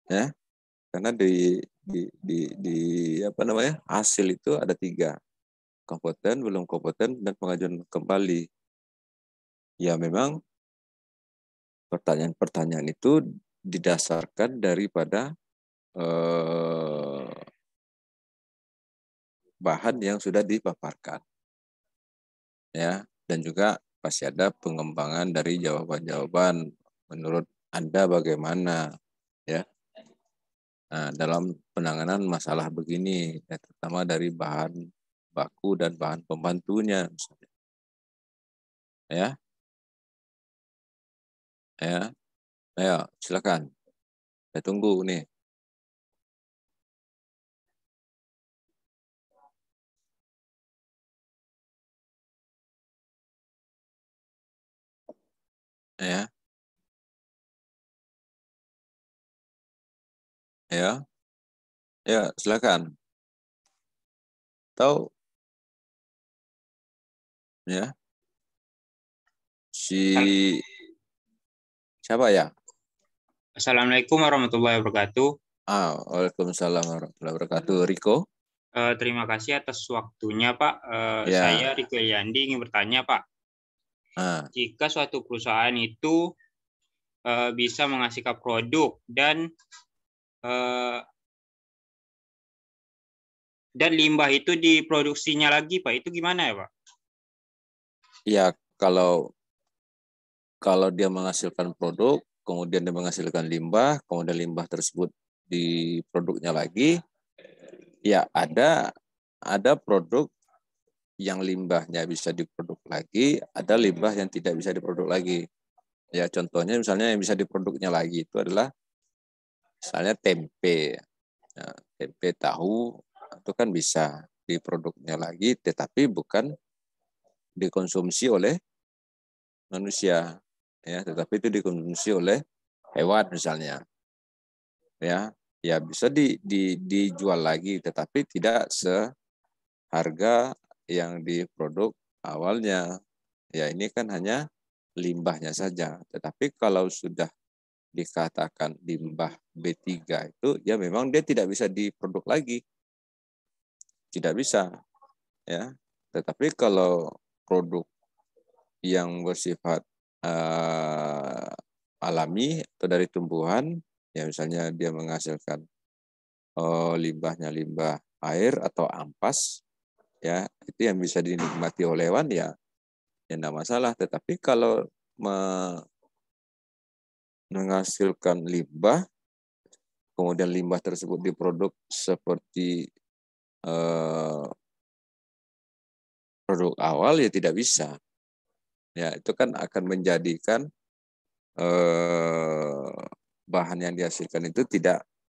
ya, karena di apa namanya, hasil itu ada 3, kompeten, belum kompeten, dan pengajuan kembali. Ya memang pertanyaan-pertanyaan itu didasarkan daripada bahan yang sudah dipaparkan, ya, dan juga pasti ada pengembangan dari jawaban-jawaban menurut Anda bagaimana, ya. Nah, dalam penanganan masalah begini, ya, terutama dari bahan baku dan bahan pembantunya, misalnya. Ya, ya, ayo silakan. Saya tunggu nih. Ya, ya, ya, silakan. Tahu, ya, si siapa ya? Assalamualaikum warahmatullahi wabarakatuh. Waalaikumsalam warahmatullahi wabarakatuh. Riko. Terima kasih atas waktunya, Pak. Ya. Saya Riko Yandi ingin bertanya, Pak. Jika suatu perusahaan itu bisa menghasilkan produk dan limbah itu diproduksinya lagi, Pak, itu gimana ya, Pak? Ya, kalau dia menghasilkan produk, kemudian dia menghasilkan limbah, kemudian limbah tersebut di produknya lagi, ya ada produk yang limbahnya bisa diproduk lagi, ada limbah yang tidak bisa diproduk lagi. Ya, contohnya misalnya yang bisa diproduknya lagi itu adalah misalnya tempe. Nah, tempe tahu itu kan bisa diproduknya lagi, tetapi bukan dikonsumsi oleh manusia, ya, tetapi itu dikonsumsi oleh hewan misalnya, ya bisa dijual lagi, tetapi tidak seharga yang diproduk awalnya. Ya, ini kan hanya limbahnya saja. Tetapi kalau sudah dikatakan limbah B3 itu, ya memang dia tidak bisa diproduk lagi, tidak bisa, ya. Tetapi kalau produk yang bersifat alami atau dari tumbuhan, ya misalnya dia menghasilkan limbahnya limbah air atau ampas, ya itu yang bisa dinikmati oleh hewan, ya tidak masalah. Tetapi kalau menghasilkan limbah, kemudian limbah tersebut diproduk seperti produk awal, ya tidak bisa. Ya, itu kan akan menjadikan bahan yang dihasilkan itu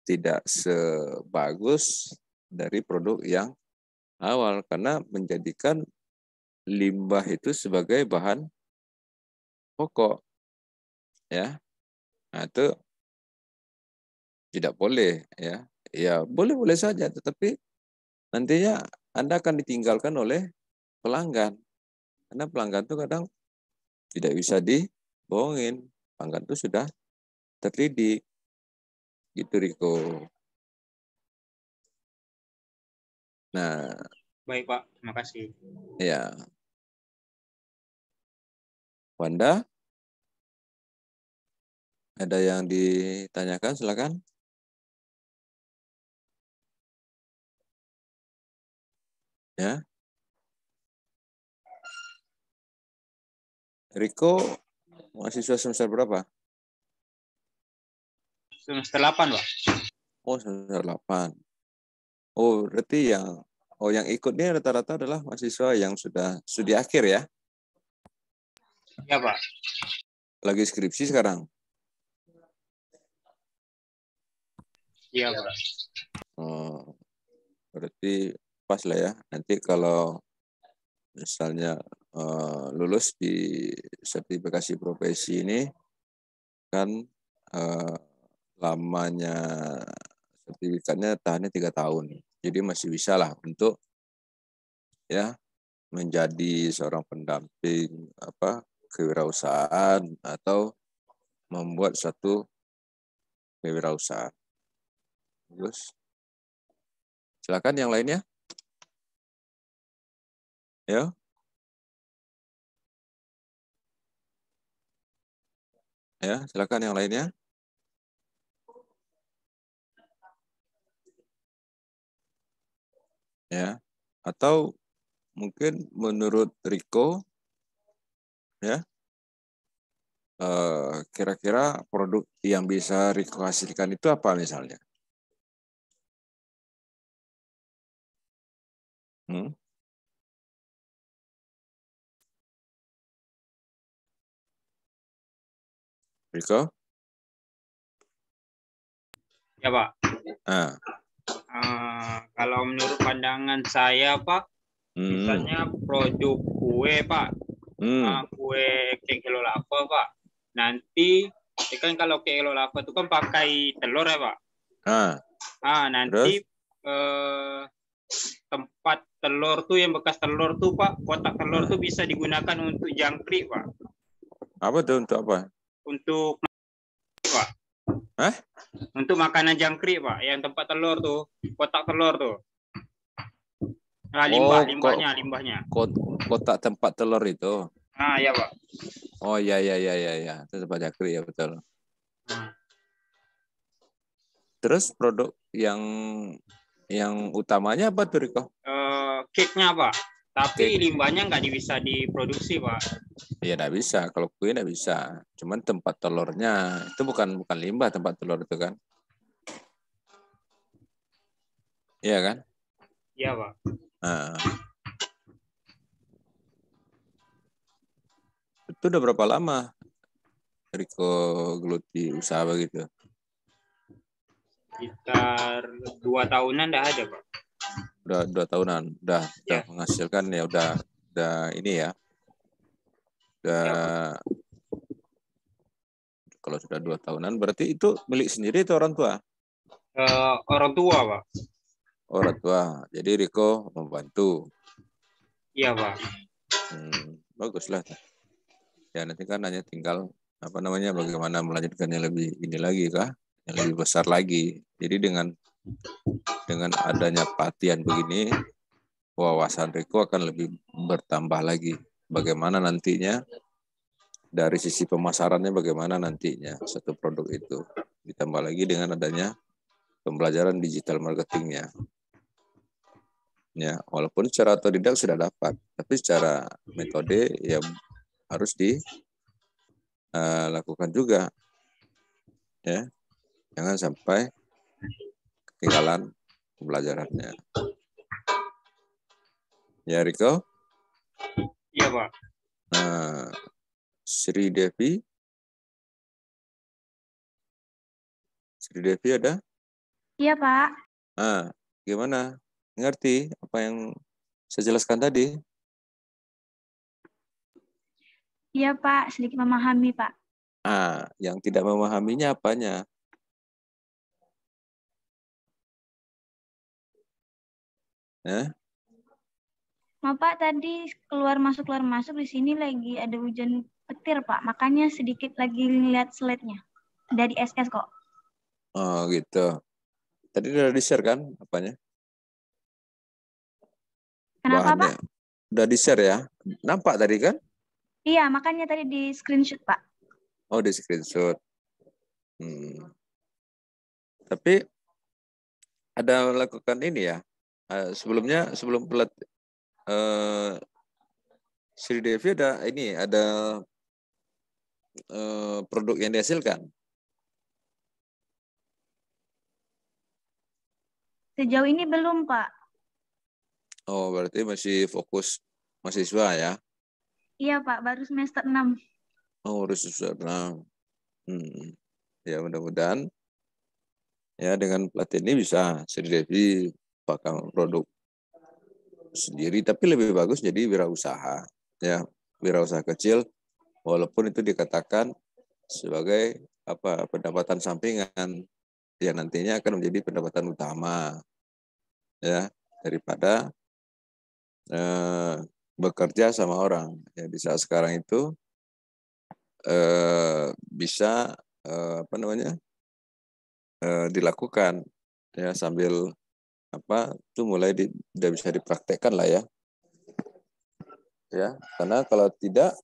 tidak sebagus dari produk yang awal, karena menjadikan limbah itu sebagai bahan pokok, ya. Nah, itu tidak boleh, ya. Ya boleh-boleh saja, tetapi nantinya Anda akan ditinggalkan oleh pelanggan, karena pelanggan itu kadang tidak bisa dibohongin. Pelanggan itu sudah terdidik, gitu Riko. Nah, baik Pak, terima kasih. Ya, Wanda, ada yang ditanyakan, silakan. Ya, Riko, mahasiswa semester berapa? Semester 8, Pak. Oh, semester 8. Oh, berarti yang ikutnya rata-rata adalah mahasiswa yang sudah studi akhir, ya? Iya, Pak. Lagi skripsi sekarang? Iya, Pak. Oh, berarti pas lah ya. Nanti kalau misalnya lulus di sertifikasi profesi ini, kan lamanya sertifikatnya tahannya 3 tahun. Jadi masih bisa lah untuk ya menjadi seorang pendamping kewirausahaan atau membuat satu kewirausahaan. Terus silakan yang lainnya. Ya. Ya, silakan yang lainnya. Ya. Atau mungkin menurut Riko, ya, kira-kira produk yang bisa Riko hasilkan itu apa misalnya? Riko? Ya, Pak. Nah. Kalau menurut pandangan saya, Pak, misalnya produk kue, Pak, kue kek Hello Lava, Pak. Nanti kan kalau kek Hello Lava itu kan pakai telur ya, Pak. Nanti tempat telur tuh yang bekas telur tuh, Pak, kotak telur tuh bisa digunakan untuk jangkrik, Pak. Apa tuh, untuk apa? Untuk Pak. Untuk makanan jangkrik, Pak, yang tempat telur tuh, kotak telur tuh. Limbahnya. Kotak tempat telur itu. Ah, ya, Pak. Oh, ya. Itu Pak Jakri, ya betul. Terus produk yang utamanya apa tuh, Riko? Cake-nya, Pak. Tapi Cake. limbahnya nggak bisa diproduksi, Pak. Iya, nggak bisa. Kalau kue nggak bisa. Cuman tempat telurnya itu bukan limbah tempat telur itu kan? Iya kan? Iya, Pak. Nah, itu udah berapa lama Riko geluti usaha begitu? Sekitar 2 tahunan dah ada, Pak. Udah 2 tahunan, udah Ya. menghasilkan ya, udah ini ya. Udah, kalau sudah 2 tahunan berarti itu milik sendiri atau orang tua? Orang tua, Pak. Orang tua. Jadi Riko membantu. Iya, Pak. Baguslah. Ya nanti kan hanya tinggal bagaimana melanjutkannya lebih ini lagi kah? Yang lebih besar lagi. Jadi dengan adanya pelatihan begini, wawasan Riko akan lebih bertambah lagi. Bagaimana nantinya dari sisi pemasarannya, bagaimana nantinya satu produk itu. Ditambah lagi dengan adanya pembelajaran digital marketingnya. Ya, walaupun secara otodidak sudah dapat, tapi secara metode ya harus dilakukan juga. Ya, jangan sampai ketinggalan pembelajarannya. Ya, Riko? Iya, Pak. Nah, Sri Devi ada? Iya, Pak. Nah, gimana? Ngerti apa yang saya jelaskan tadi? Iya, Pak. Sedikit memahami, Pak. Yang tidak memahaminya apanya? Maaf, Pak, tadi keluar masuk di sini lagi ada hujan petir, Pak. Makanya sedikit lagi lihat slide-nya. Dari SS kok. Oh, gitu. Tadi udah di-share kan apanya? Kenapa, Bahannya. Pak? Udah di-share ya? Nampak tadi kan? Iya, makanya tadi di screenshot, Pak. Oh, di screenshot. Tapi ada melakukan ini ya. Sebelum pelat Sri Devi ada produk yang dihasilkan. Sejauh ini belum, Pak. Oh, berarti masih fokus mahasiswa ya? Iya, Pak. Baru semester 6. Oh, baru semester 6. Ya, mudah-mudahan ya dengan pelatihan ini bisa Sri Devi bakal produk sendiri, tapi lebih bagus jadi wirausaha. Ya, wirausaha kecil, walaupun itu dikatakan sebagai pendapatan sampingan, ya nantinya akan menjadi pendapatan utama ya daripada bekerja sama orang. Ya, di saat sekarang itu bisa dilakukan ya sambil itu mulai udah bisa dipraktekkan lah ya. Ya, karena kalau tidak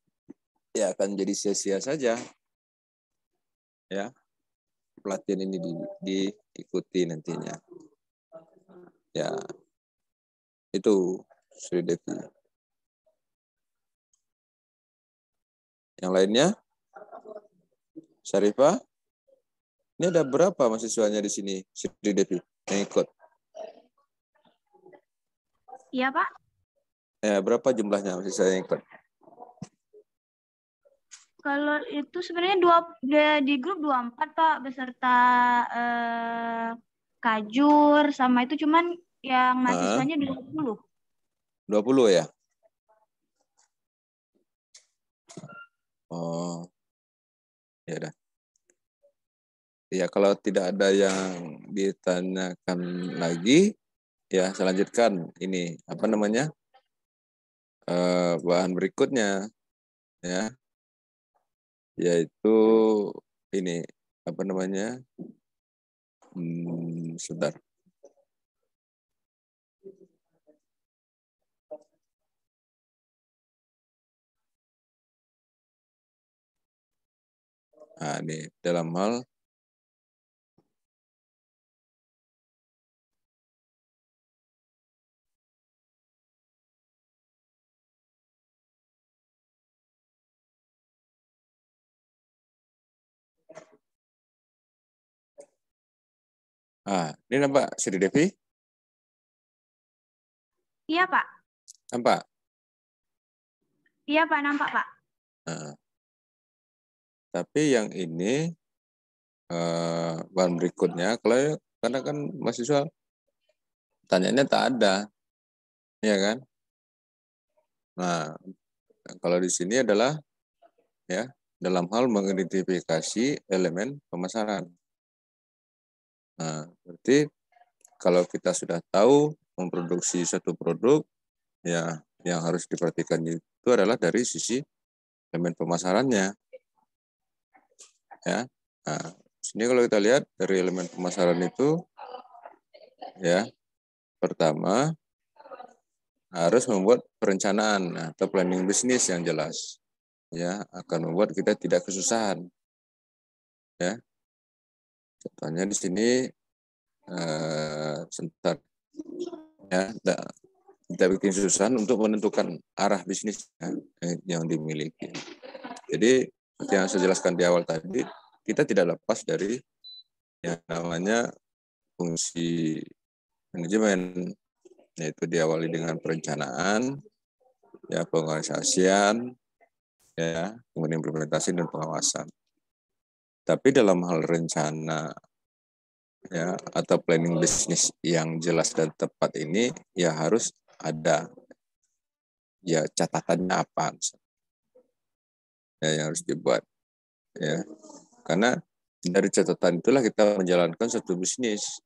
ya akan jadi sia-sia saja. Ya. Pelatihan ini diikuti nantinya. Ya. Itu Sri Devi. Yang lainnya? Syarifah? Ini ada berapa mahasiswanya di sini, Sri Devi, yang ikut? Iya, Pak. Ya, berapa jumlahnya mahasiswa yang ikut? Kalau itu sebenarnya di grup 24, Pak, beserta Kajur sama itu, cuman yang mahasiswanya 20. 20 ya? Oh. Ya udah. Ya, kalau tidak ada yang ditanyakan lagi, ya saya lanjutkan ini bahan berikutnya ya, yaitu ini sebentar. Nah, ini dalam hal ini nampak Sri Devi? Iya, Pak. Nampak? Iya, Pak, nampak, Pak. Nah, tapi yang ini bahan berikutnya, karena kan mahasiswa tanyanya tak ada, ya kan? Nah, kalau di sini adalah ya dalam hal mengidentifikasi elemen pemasaran. Nah, berarti kalau kita sudah tahu memproduksi satu produk, ya yang harus diperhatikan itu adalah dari sisi elemen pemasarannya. Ya, nah, sini kalau kita lihat dari elemen pemasaran itu, ya pertama harus membuat perencanaan atau planning bisnis yang jelas, ya akan membuat kita tidak kesusahan. Ya, contohnya di sini sebentar, ya kita bikin kesusahan untuk menentukan arah bisnis yang dimiliki. Jadi seperti yang saya jelaskan di awal tadi, kita tidak lepas dari yang namanya fungsi manajemen, yaitu diawali dengan perencanaan, ya pengorganisasian, ya kemudian implementasi dan pengawasan. Tapi dalam hal rencana, ya atau planning bisnis yang jelas dan tepat ini, ya harus ada ya catatannya apa, ya yang harus dibuat, ya karena dari catatan itulah kita menjalankan satu bisnis,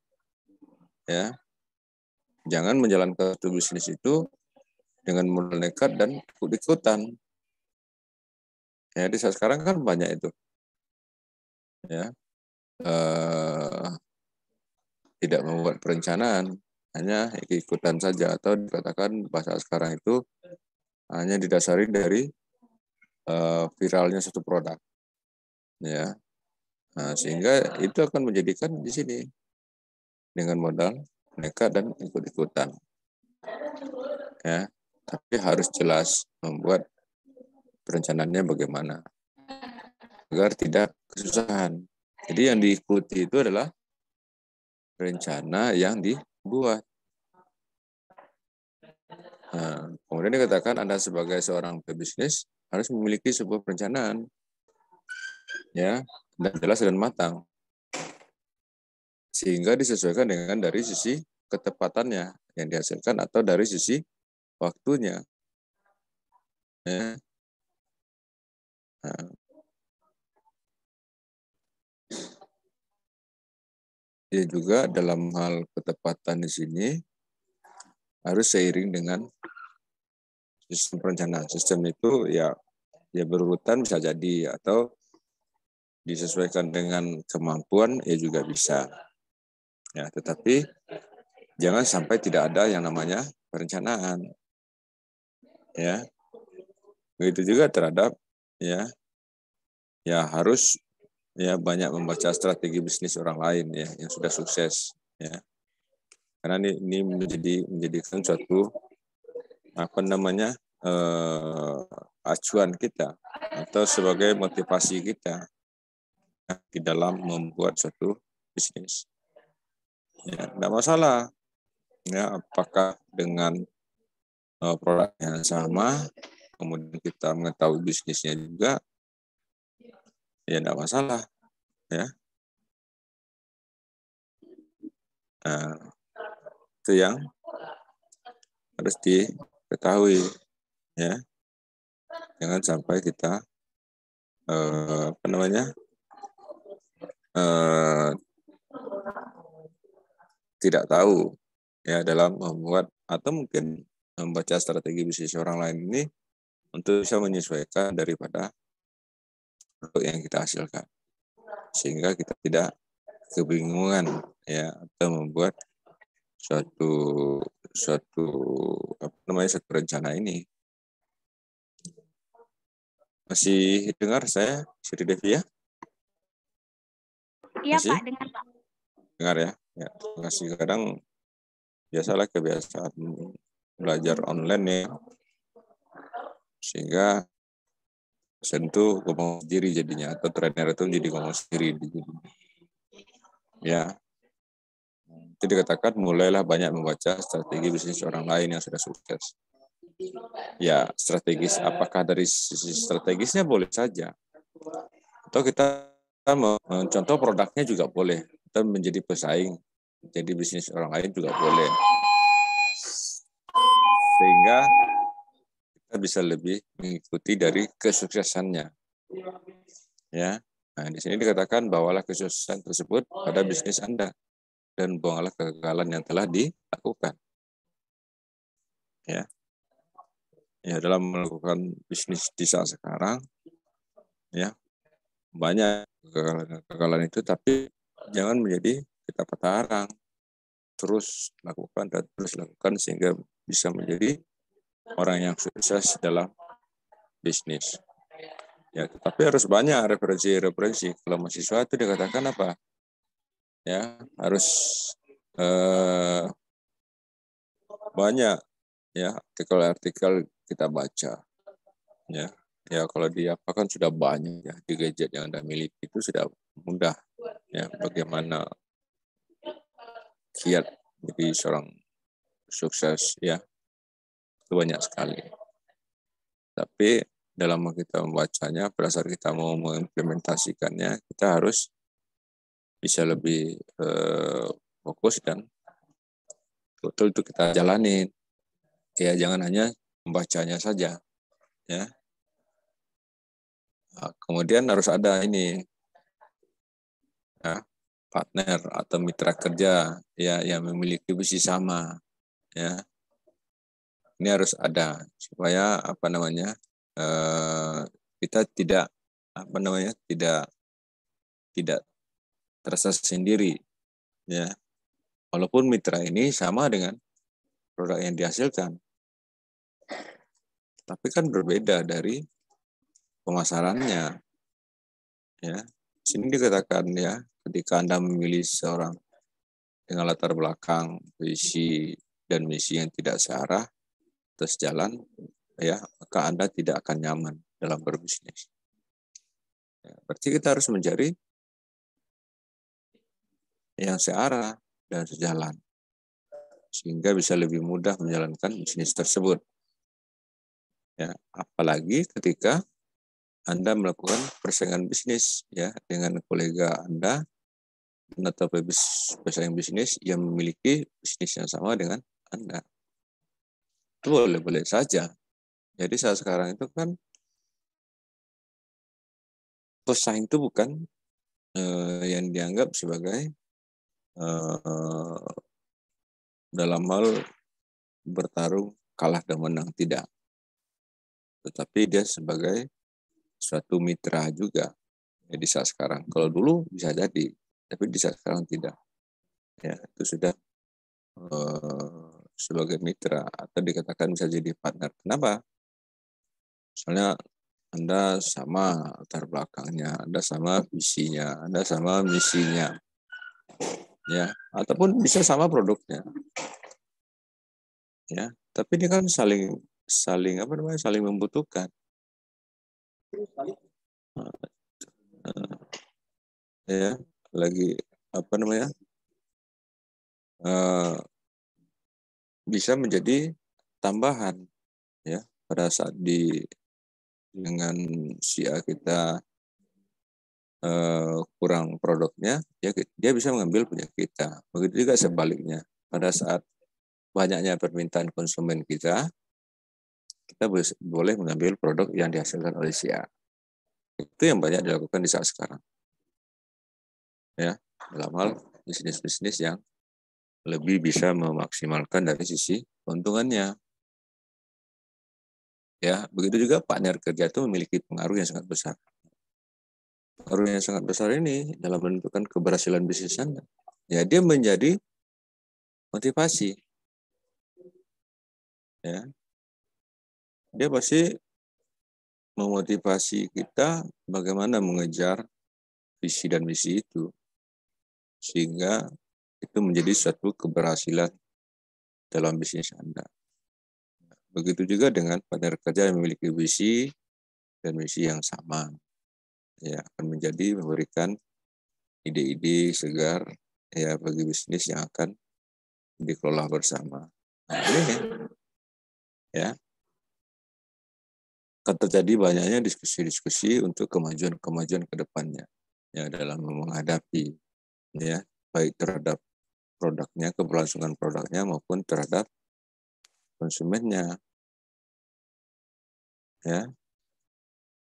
ya jangan menjalankan satu bisnis itu dengan modal nekat dan ikut-ikutan. Ya di saat sekarang kan banyak itu, ya tidak membuat perencanaan, hanya ikut-ikutan saja, atau dikatakan bahasa sekarang itu hanya didasari dari viralnya satu produk, ya. Nah, sehingga itu akan menjadikan di sini dengan modal nekat dan ikut-ikutan, ya. Tapi harus jelas membuat perencanaannya bagaimana agar tidak kesusahan. Jadi yang diikuti itu adalah rencana yang dibuat. Nah, kemudian dikatakan Anda sebagai seorang pebisnis harus memiliki sebuah perencanaan, ya, dan jelas dan matang, sehingga disesuaikan dengan dari sisi ketepatannya yang dihasilkan atau dari sisi waktunya. Ya. Nah, ya juga dalam hal ketepatan di sini harus seiring dengan sistem perencanaan. Sistem itu ya berurutan bisa jadi, atau disesuaikan dengan kemampuan ya juga bisa. Ya, tetapi jangan sampai tidak ada yang namanya perencanaan. Ya. Begitu juga terhadap ya harus ya banyak membaca strategi bisnis orang lain ya yang sudah sukses, ya. Karena ini menjadikan suatu acuan kita atau sebagai motivasi kita di dalam membuat suatu bisnis. Ya, tidak masalah. Ya, apakah dengan produk yang sama, kemudian kita mengetahui bisnisnya juga, ya tidak masalah. Ya. Nah, itu yang harus diketahui, ya. Jangan sampai kita tidak tahu ya dalam membuat atau mungkin membaca strategi bisnis orang lain ini untuk bisa menyesuaikan daripada produk yang kita hasilkan, sehingga kita tidak kebingungan ya atau membuat suatu rencana ini. Masih dengar saya, Sri Devi, ya? Iya Masih? Pak, dengar Pak. Dengar ya? Ya, terima kasih. Kadang biasalah kebiasaan belajar online ya, sehingga dosen itu ngomong sendiri jadinya, atau trainer itu jadi ngomong sendiri. Ya, itu dikatakan mulailah banyak membaca strategi bisnis orang lain yang sudah sukses. Ya, strategis, apakah dari sisi strategisnya boleh saja, atau kita mau contoh produknya juga boleh, kita menjadi pesaing, jadi bisnis orang lain juga boleh, sehingga kita bisa lebih mengikuti dari kesuksesannya. Ya, nah di sini dikatakan bawalah kesuksesan tersebut pada bisnis Anda dan buanglah kegagalan yang telah dilakukan. Ya, ya dalam melakukan bisnis di saat sekarang, ya banyak kegagalan itu, tapi jangan menjadi kita patah arang, terus lakukan dan terus lakukan sehingga bisa menjadi orang yang sukses dalam bisnis. Ya, tetapi harus banyak referensi. Kalau mahasiswa itu dikatakan apa? Ya, harus banyak ya artikel-artikel kita baca. Ya, ya kalau di apa kan sudah banyak ya di gadget yang Anda miliki itu sudah mudah ya bagaimana kiat jadi seorang sukses ya itu banyak sekali. Tapi dalam kita membacanya, pada saat kita mau mengimplementasikannya, kita harus bisa lebih fokus dan betul itu kita jalanin. Ya jangan hanya membacanya saja. Ya. Nah, kemudian harus ada ini ya, partner atau mitra kerja ya yang memiliki visi sama. Ya. Ini harus ada supaya apa namanya kita tidak apa namanya tidak terasa sendiri ya walaupun mitra ini sama dengan produk yang dihasilkan tapi kan berbeda dari pemasarannya ya. Sini dikatakan ya ketika Anda memilih seorang dengan latar belakang visi dan misi yang tidak searah terus jalan ya maka Anda tidak akan nyaman dalam berbisnis ya, berarti kita harus mencari yang searah dan sejalan sehingga bisa lebih mudah menjalankan bisnis tersebut ya apalagi ketika Anda melakukan persaingan bisnis ya dengan kolega Anda atau pesaing bisnis yang memiliki bisnis yang sama dengan Anda itu boleh-boleh saja. Jadi saat sekarang itu kan pesaing itu bukan yang dianggap sebagai dalam hal bertarung kalah dan menang, tidak. Tetapi dia sebagai suatu mitra juga. Di saat sekarang. Kalau dulu bisa jadi, tapi di saat sekarang tidak. Ya, itu sudah sebagai mitra atau dikatakan bisa jadi partner. Kenapa? Soalnya Anda sama latar belakangnya, Anda sama visinya, Anda sama misinya. Ya, ataupun bisa sama produknya. Ya, tapi ini kan saling apa namanya? Saling membutuhkan. Ya, lagi apa namanya? Bisa menjadi tambahan ya pada saat dengan si A kita kurang produknya ya dia bisa mengambil punya kita. Begitu juga sebaliknya pada saat banyaknya permintaan konsumen kita boleh mengambil produk yang dihasilkan oleh si A. Itu yang banyak dilakukan di saat sekarang ya dalam hal bisnis-bisnis yang lebih bisa memaksimalkan dari sisi keuntungannya. Ya, begitu juga partner kerja itu memiliki pengaruh yang sangat besar. Pengaruh yang sangat besar ini dalam menentukan keberhasilan bisnis Anda. Ya, dia menjadi motivasi. Ya. Dia pasti memotivasi kita bagaimana mengejar visi dan misi itu. sehingga itu menjadi suatu keberhasilan dalam bisnis Anda. Begitu juga dengan partner kerja yang memiliki visi dan misi yang sama. Ya, akan menjadi memberikan ide-ide segar ya bagi bisnis yang akan dikelola bersama. Nah, ini ya. Akan terjadi banyaknya diskusi-diskusi untuk kemajuan-kemajuan ke depannya ya dalam menghadapi ya baik terhadap produknya, keberlangsungan produknya maupun terhadap konsumennya. Ya.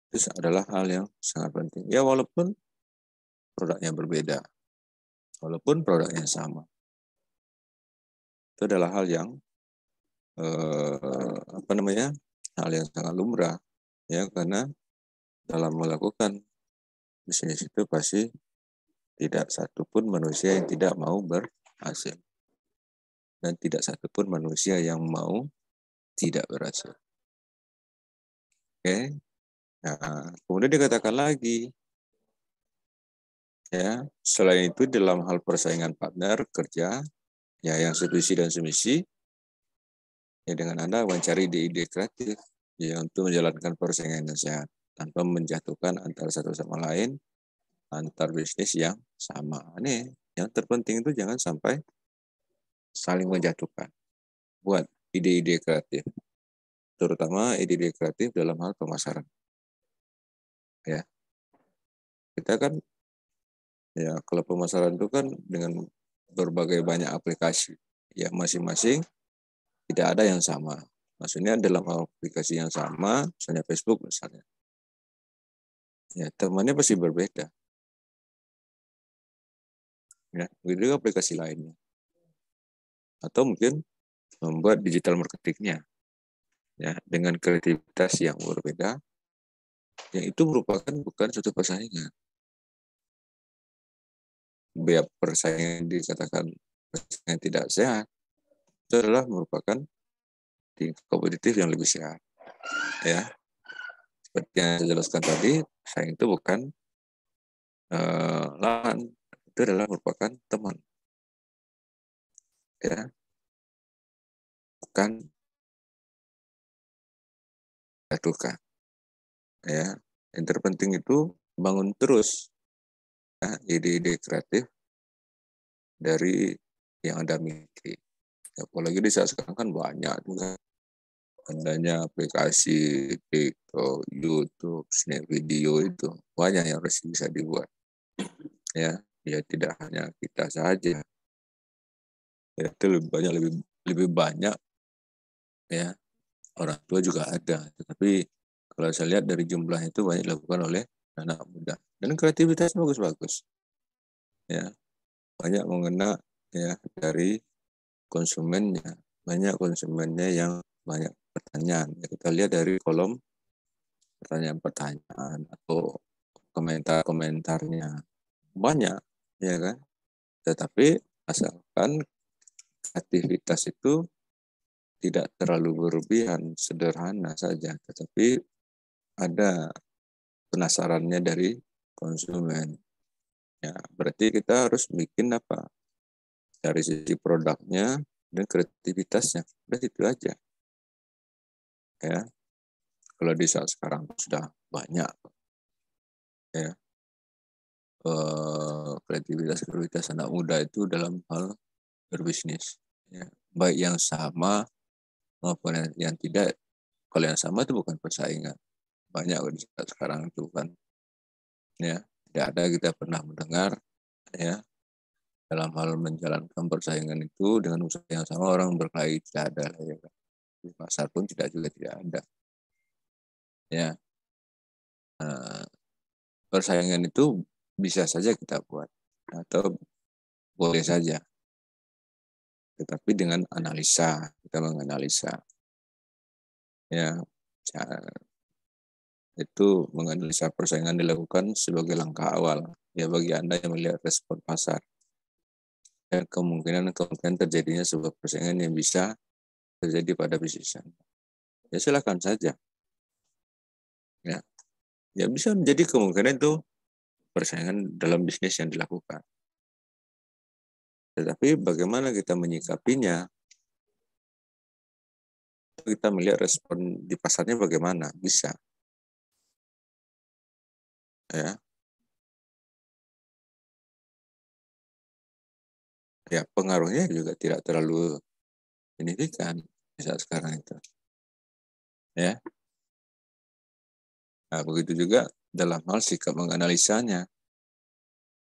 Itu adalah hal yang sangat penting. Ya walaupun produknya berbeda, walaupun produknya sama. Itu adalah hal yang hal yang sangat lumrah ya, karena dalam melakukan bisnis itu pasti tidak satupun manusia yang tidak mau berhasil dan tidak satupun manusia yang mau tidak berhasil. Oke. Nah, kemudian dikatakan lagi ya, selain itu dalam hal persaingan partner kerja ya yang sevisi dan semisi ya, dengan Anda mencari ide-ide kreatif ya untuk menjalankan persaingan yang sehat tanpa menjatuhkan antara satu sama lain, antar bisnis yang sama. Nih, yang terpenting itu jangan sampai saling menjatuhkan. Buat ide-ide kreatif, terutama ide-ide kreatif dalam hal pemasaran. Ya, kita kan ya kalau pemasaran itu kan dengan berbagai banyak aplikasi, ya masing-masing tidak ada yang sama. Maksudnya dalam aplikasi yang sama, misalnya Facebook misalnya, ya temannya pasti berbeda. Ya, begitu aplikasi lainnya. Atau mungkin membuat digital marketingnya, ya dengan kreativitas yang berbeda, yang itu merupakan bukan suatu persaingan. Biar persaingan dikatakan persaingan tidak sehat, itu adalah merupakan tingkat kompetitif yang lebih sehat. Ya, seperti yang saya jelaskan tadi, saing itu bukan lawan, itu adalah merupakan teman. Ya, bukan jatuhkan. Ya, yang terpenting itu bangun terus ya, ide-ide kreatif dari yang Anda miliki. Ya, apalagi di saat sekarang kan banyak juga adanya aplikasi TikTok, YouTube, Snap Video itu banyak yang harus bisa dibuat. Ya, ya tidak hanya kita saja. Ya, itu lebih banyak ya, orang tua juga ada. Tetapi kalau saya lihat dari jumlah itu banyak dilakukan oleh anak muda dan kreativitas bagus-bagus. Ya, banyak mengena ya dari konsumennya, banyak konsumennya yang banyak pertanyaan. Ya, kita lihat dari kolom pertanyaan-pertanyaan atau komentar-komentarnya banyak, ya kan? Tetapi asalkan aktivitas itu tidak terlalu berlebihan, sederhana saja, tetapi ada penasarannya dari konsumen. Ya, berarti kita harus bikin apa? Dari sisi produknya dan kreativitasnya. Udah itu aja. Ya. Kalau di saat sekarang sudah banyak ya kreativitas anak muda itu dalam hal berbisnis. Ya. Baik yang sama maupun yang tidak. Kalau yang sama itu bukan persaingan. Banyak di saat sekarang itu kan. Ya, tidak ada kita pernah mendengar ya dalam hal menjalankan persaingan itu dengan usaha yang sama orang berkelahi, tidak ada ya kan. Di pasar pun tidak ada. Ya, persaingan itu bisa saja kita buat atau boleh saja, tetapi dengan analisa, kita menganalisa. Ya, itu menganalisa persaingan dilakukan sebagai langkah awal ya bagi Anda yang melihat respon pasar dan kemungkinan terjadinya sebuah persaingan yang bisa terjadi pada bisnis Anda. Ya silakan saja. Ya bisa menjadi kemungkinan itu persaingan dalam bisnis yang dilakukan. Tetapi bagaimana kita menyikapinya? Kita melihat respon di pasarnya bagaimana, bisa. Ya. Ya, pengaruhnya juga tidak terlalu signifikan di saat sekarang itu. Ya. Nah, begitu juga dalam hal sikap menganalisanya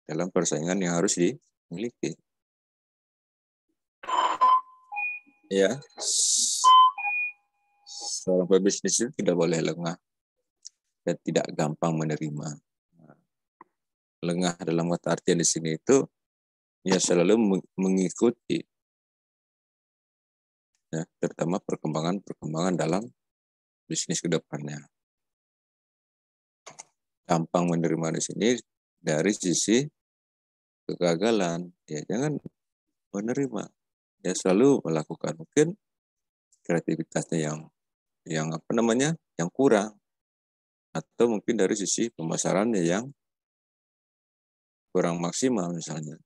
dalam persaingan yang harus dimiliki. Ya, seorang pebisnis itu tidak boleh lengah dan tidak gampang menerima. Lengah dalam kata artian di sini itu ya selalu mengikuti, ya, terutama perkembangan dalam bisnis ke depannya. Gampang menerima di sini dari sisi kegagalan, ya jangan menerima, ya selalu melakukan. Mungkin kreativitasnya yang apa namanya, yang kurang, atau mungkin dari sisi pemasarannya yang kurang maksimal misalnya.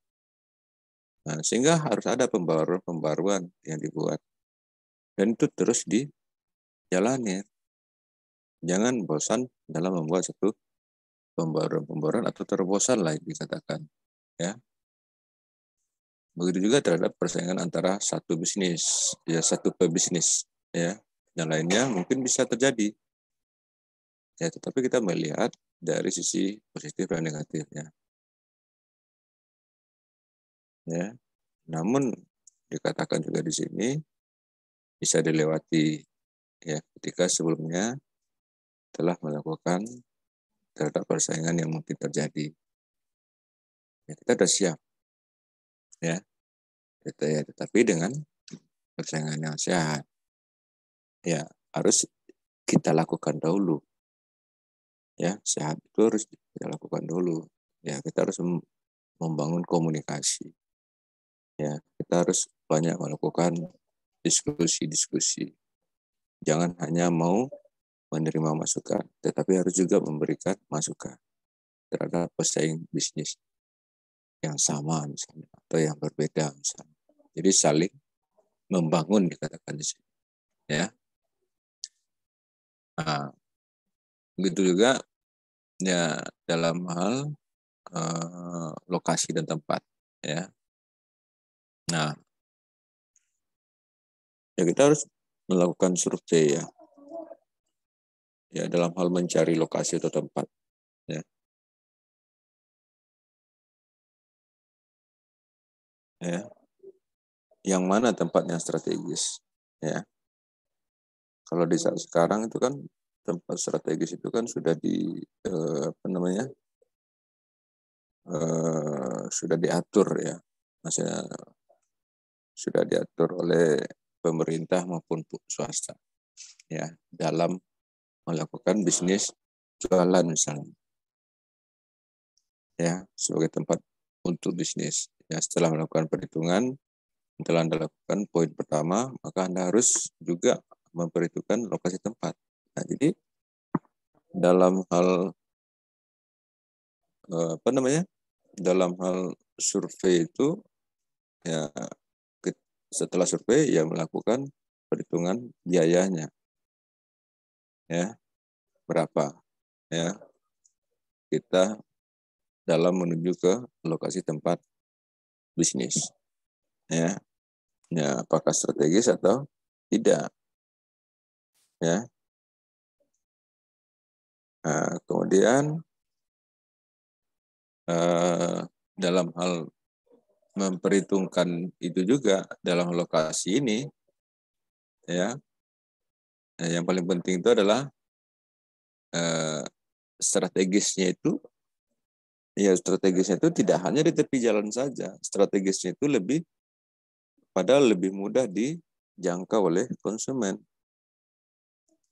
Nah, sehingga harus ada pembaruan yang dibuat, dan itu terus dijalani. Jangan bosan dalam membuat satu pembaruan atau terbosan lah dikatakan, ya. Begitu juga terhadap persaingan antara satu bisnis, ya satu pebisnis, ya, yang lainnya mungkin bisa terjadi. Ya, tetapi kita melihat dari sisi positif dan negatifnya. Ya, namun dikatakan juga di sini bisa dilewati, ya, ketika sebelumnya telah melakukan terhadap persaingan yang mungkin terjadi. Ya, kita sudah siap, ya, tetapi dengan persaingan yang sehat, ya harus kita lakukan dahulu, ya sehat itu harus kita lakukan dulu, ya kita harus membangun komunikasi, ya kita harus banyak melakukan diskusi, jangan hanya mau menerima masukan, tetapi harus juga memberikan masukan terhadap pesaing bisnis yang sama misalnya atau yang berbeda misalnya. Jadi saling membangun dikatakan di sini, ya. Nah, begitu juga ya dalam hal lokasi dan tempat, ya. Nah, ya kita harus melakukan survei, ya. Ya dalam hal mencari lokasi atau tempat, ya. Ya. Yang mana tempatnya strategis, ya. Kalau di saat sekarang itu kan tempat strategis itu kan sudah apa namanya, sudah diatur, ya, maksudnya sudah diatur oleh pemerintah maupun swasta, ya, dalam melakukan bisnis jualan misalnya, ya, sebagai tempat untuk bisnis. Ya, setelah melakukan perhitungan, setelah Anda lakukan poin pertama, maka Anda harus juga memperhitungkan lokasi tempat. Nah, jadi dalam hal apa namanya, dalam hal survei itu, ya setelah survei ya melakukan perhitungan biayanya, ya berapa, ya kita dalam menuju ke lokasi tempat bisnis, ya, ya apakah strategis atau tidak, ya. Nah, kemudian dalam hal memperhitungkan itu juga dalam lokasi ini, ya, yang paling penting itu adalah strategisnya itu, ya strategisnya itu tidak hanya di tepi jalan saja, strategisnya itu lebih mudah dijangkau oleh konsumen,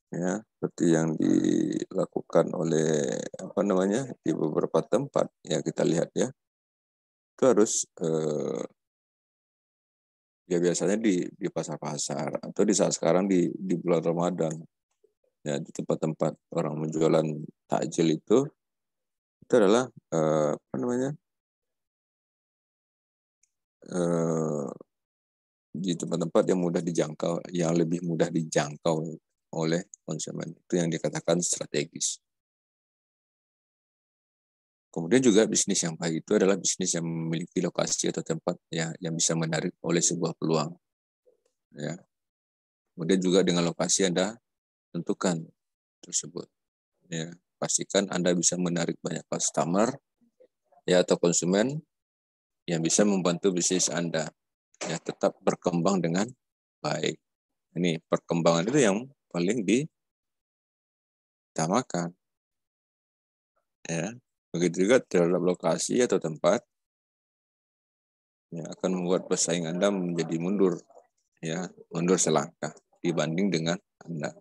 ya seperti yang dilakukan oleh apa namanya di beberapa tempat, ya kita lihat, ya itu harus ya biasanya di pasar-pasar atau di saat sekarang di bulan Ramadan, ya di tempat-tempat orang menjualan takjil itu adalah apa namanya di tempat-tempat yang mudah dijangkau, yang lebih mudah dijangkau oleh konsumen. Itu yang dikatakan strategis. Kemudian juga bisnis yang baik itu adalah bisnis yang memiliki lokasi atau tempat ya yang bisa menarik oleh sebuah peluang. Ya. Kemudian juga dengan lokasi Anda tentukan tersebut. Ya, pastikan Anda bisa menarik banyak customer ya atau konsumen yang bisa membantu bisnis Anda ya tetap berkembang dengan baik. Ini perkembangan itu yang paling diutamakan. Ya. Begitu juga terhadap lokasi atau tempat ya, akan membuat pesaing Anda menjadi mundur, ya mundur selangkah dibanding dengan Anda.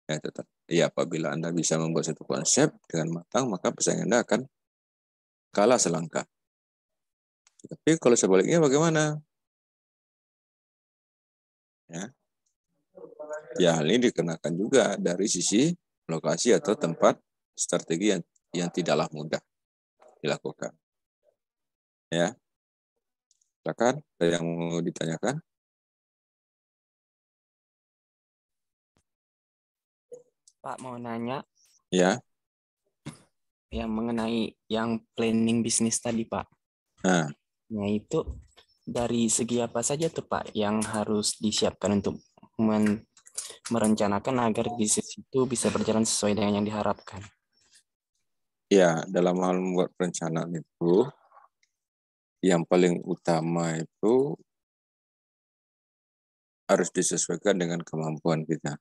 Ya, tetap. Ya, apabila Anda bisa membuat satu konsep dengan matang, maka pesaing Anda akan kalah selangkah. Tapi kalau sebaliknya bagaimana? Ya, hal ini dikenakan juga dari sisi lokasi atau tempat strategi yang tidaklah mudah dilakukan. Ya. Silakan, ada yang mau ditanyakan? Pak, mau nanya. Ya. Yang mengenai yang planning bisnis tadi, Pak. Nah, itu dari segi apa saja tuh, Pak, yang harus disiapkan untuk merencanakan agar bisnis itu bisa berjalan sesuai dengan yang diharapkan? Ya, dalam hal membuat perencanaan itu, yang paling utama itu harus disesuaikan dengan kemampuan kita,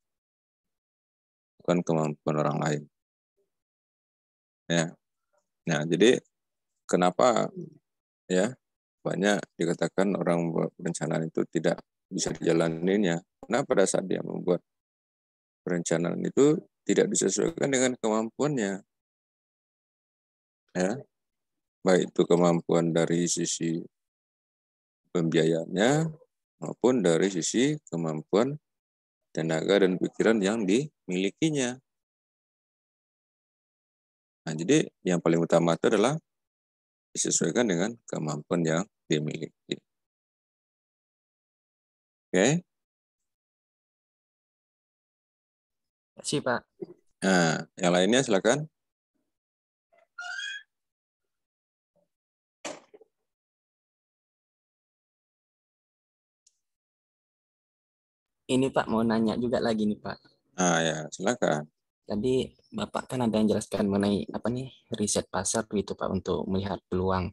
bukan kemampuan orang lain. Ya, nah jadi kenapa ya banyak dikatakan orang membuat perencanaan itu tidak bisa dijalaninya? Karena pada saat dia membuat perencanaan itu tidak disesuaikan dengan kemampuannya. Ya, baik itu kemampuan dari sisi pembiayaannya maupun dari sisi kemampuan tenaga dan pikiran yang dimilikinya. Nah, jadi yang paling utama itu adalah disesuaikan dengan kemampuan yang dimiliki. Oke? Terima kasih, Pak. Nah, yang lainnya silakan. Ini Pak mau nanya juga lagi nih Pak. Nah ya silakan. Tadi Bapak kan ada yang jelaskan mengenai apa nih riset pasar gitu Pak untuk melihat peluang.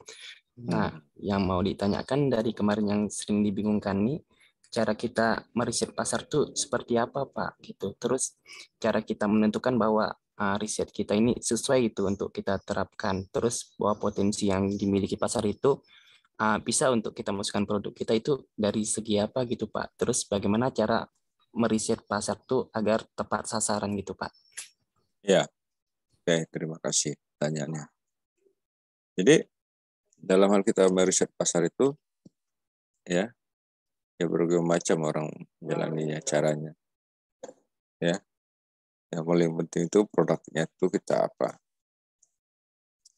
Nah yang mau ditanyakan dari kemarin yang sering dibingungkan nih cara kita meriset pasar tuh seperti apa Pak gitu. Terus cara kita menentukan bahwa riset kita ini sesuai itu untuk kita terapkan. Terus bahwa potensi yang dimiliki pasar itu bisa untuk kita masukkan produk kita itu dari segi apa gitu Pak. Terus bagaimana cara meriset pasar tuh agar tepat sasaran gitu Pak. Ya, oke, terima kasih pertanyaannya. Jadi dalam hal kita meriset pasar itu ya berbagai macam orang menjalaninya caranya. Ya. Yang paling penting itu produknya itu kita apa.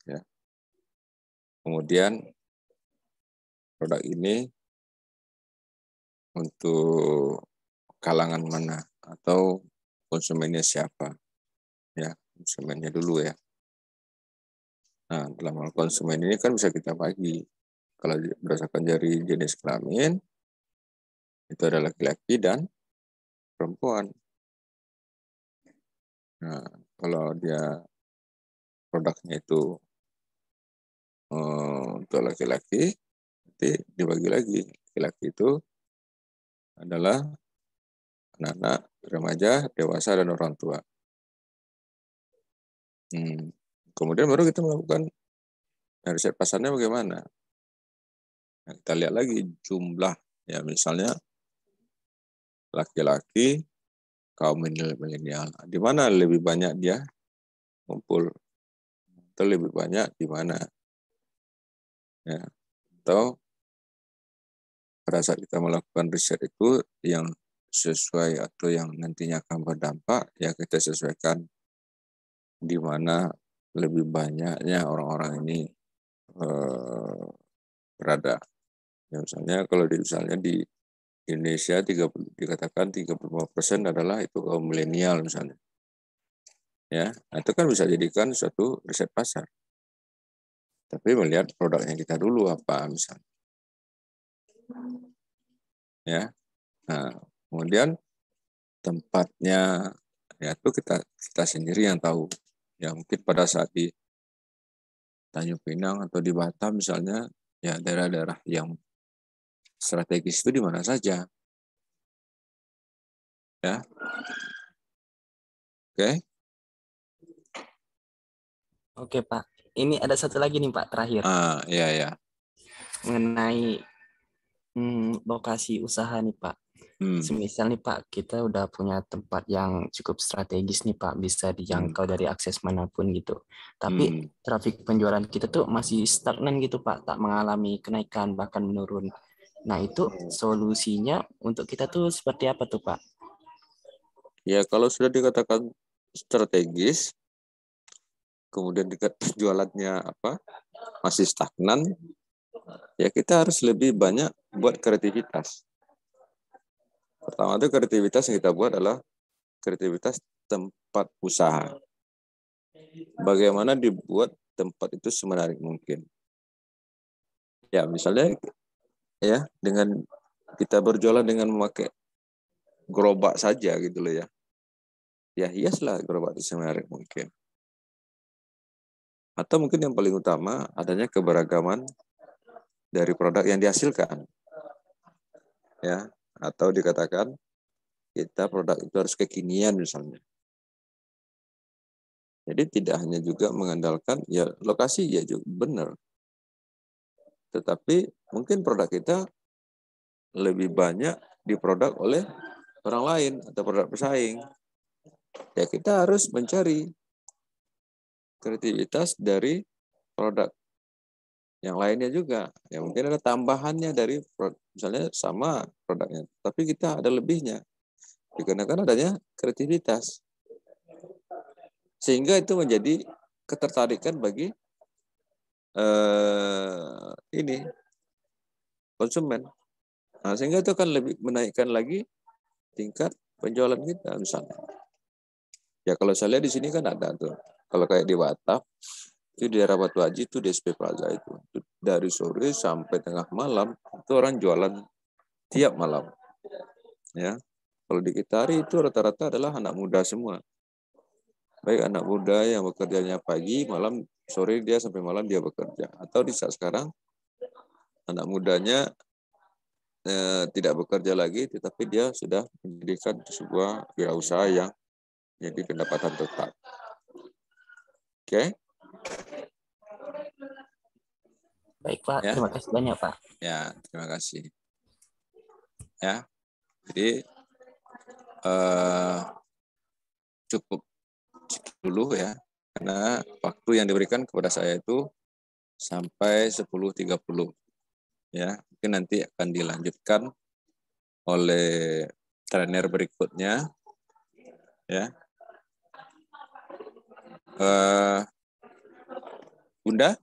Ya. Kemudian produk ini untuk kalangan mana atau konsumennya siapa. Ya, konsumennya dulu ya. Nah, dalam hal konsumen ini kan bisa kita bagi. Kalau berdasarkan dari jenis kelamin, itu ada laki-laki dan perempuan. Nah, kalau dia produknya itu untuk laki-laki, nanti dibagi lagi. Laki-laki itu adalah anak-anak, remaja, dewasa, dan orang tua. Kemudian baru kita melakukan riset pasarnya bagaimana. Nah, kita lihat lagi jumlah, ya misalnya laki-laki, kaum milenial. Di mana lebih banyak dia kumpul? Atau lebih banyak di mana? Ya. Atau pada saat kita melakukan riset itu yang sesuai atau yang nantinya akan berdampak, ya kita sesuaikan di mana lebih banyaknya orang-orang ini berada. Ya, misalnya kalau misalnya di Indonesia dikatakan 35% adalah itu kaum milenial misalnya. Ya, nah, itu kan bisa jadikan suatu riset pasar. Tapi melihat produknya kita dulu apa misalnya. Ya. Nah, kemudian tempatnya ya itu kita sendiri yang tahu. Ya mungkin pada saat di Tanjung Pinang atau di Batam misalnya, ya daerah-daerah yang strategis itu di mana saja. Ya. Oke. Oke, Pak. Ini ada satu lagi nih, Pak, terakhir. Iya. Mengenai lokasi usaha nih, Pak. Semisal nih Pak, kita udah punya tempat yang cukup strategis nih Pak, bisa dijangkau dari akses manapun gitu. Tapi trafik penjualan kita tuh masih stagnan gitu Pak, tak mengalami kenaikan bahkan menurun. Nah itu solusinya untuk kita tuh seperti apa tuh Pak? Ya kalau sudah dikatakan strategis, kemudian jualannya masih stagnan, ya kita harus lebih banyak buat kreativitas. Pertama itu kreativitas yang kita buat adalah kreativitas tempat usaha. Bagaimana dibuat tempat itu semenarik mungkin. Ya misalnya ya dengan kita berjualan dengan memakai gerobak saja gitu loh ya. Ya hiaslah gerobak itu semenarik mungkin. Atau mungkin yang paling utama adanya keberagaman dari produk yang dihasilkan. Ya, atau dikatakan kita produk itu harus kekinian misalnya. Jadi tidak hanya juga mengandalkan ya lokasi ya juga benar. Tetapi mungkin produk kita lebih banyak diproduk oleh orang lain atau produk pesaing. Ya kita harus mencari kreativitas dari produk yang lainnya juga. Ya mungkin ada tambahannya dari misalnya sama produknya, tapi kita ada lebihnya. Dikarenakan adanya kreativitas. Sehingga itu menjadi ketertarikan bagi konsumen. Nah, sehingga itu akan lebih menaikkan lagi tingkat penjualan kita misalnya. Ya kalau saya lihat di sini kan ada tuh. Kalau kayak di Batam, itu di daerah Batu Haji itu di SP Plaza itu. Dari sore sampai tengah malam itu orang jualan tiap malam. Ya. Kalau di Kitari itu rata-rata adalah anak muda semua. Baik anak muda yang bekerjanya pagi, malam, sore dia sampai malam dia bekerja. Atau di saat sekarang anak mudanya tidak bekerja lagi, tetapi dia sudah mendirikan sebuah wirausaha yang jadi pendapatan tetap. Oke. Baik Pak, ya. Terima kasih banyak Pak. Ya, terima kasih. Ya, jadi cukup dulu ya, karena waktu yang diberikan kepada saya itu sampai 10.30. Ya, mungkin nanti akan dilanjutkan oleh trainer berikutnya. Ya. Bunda?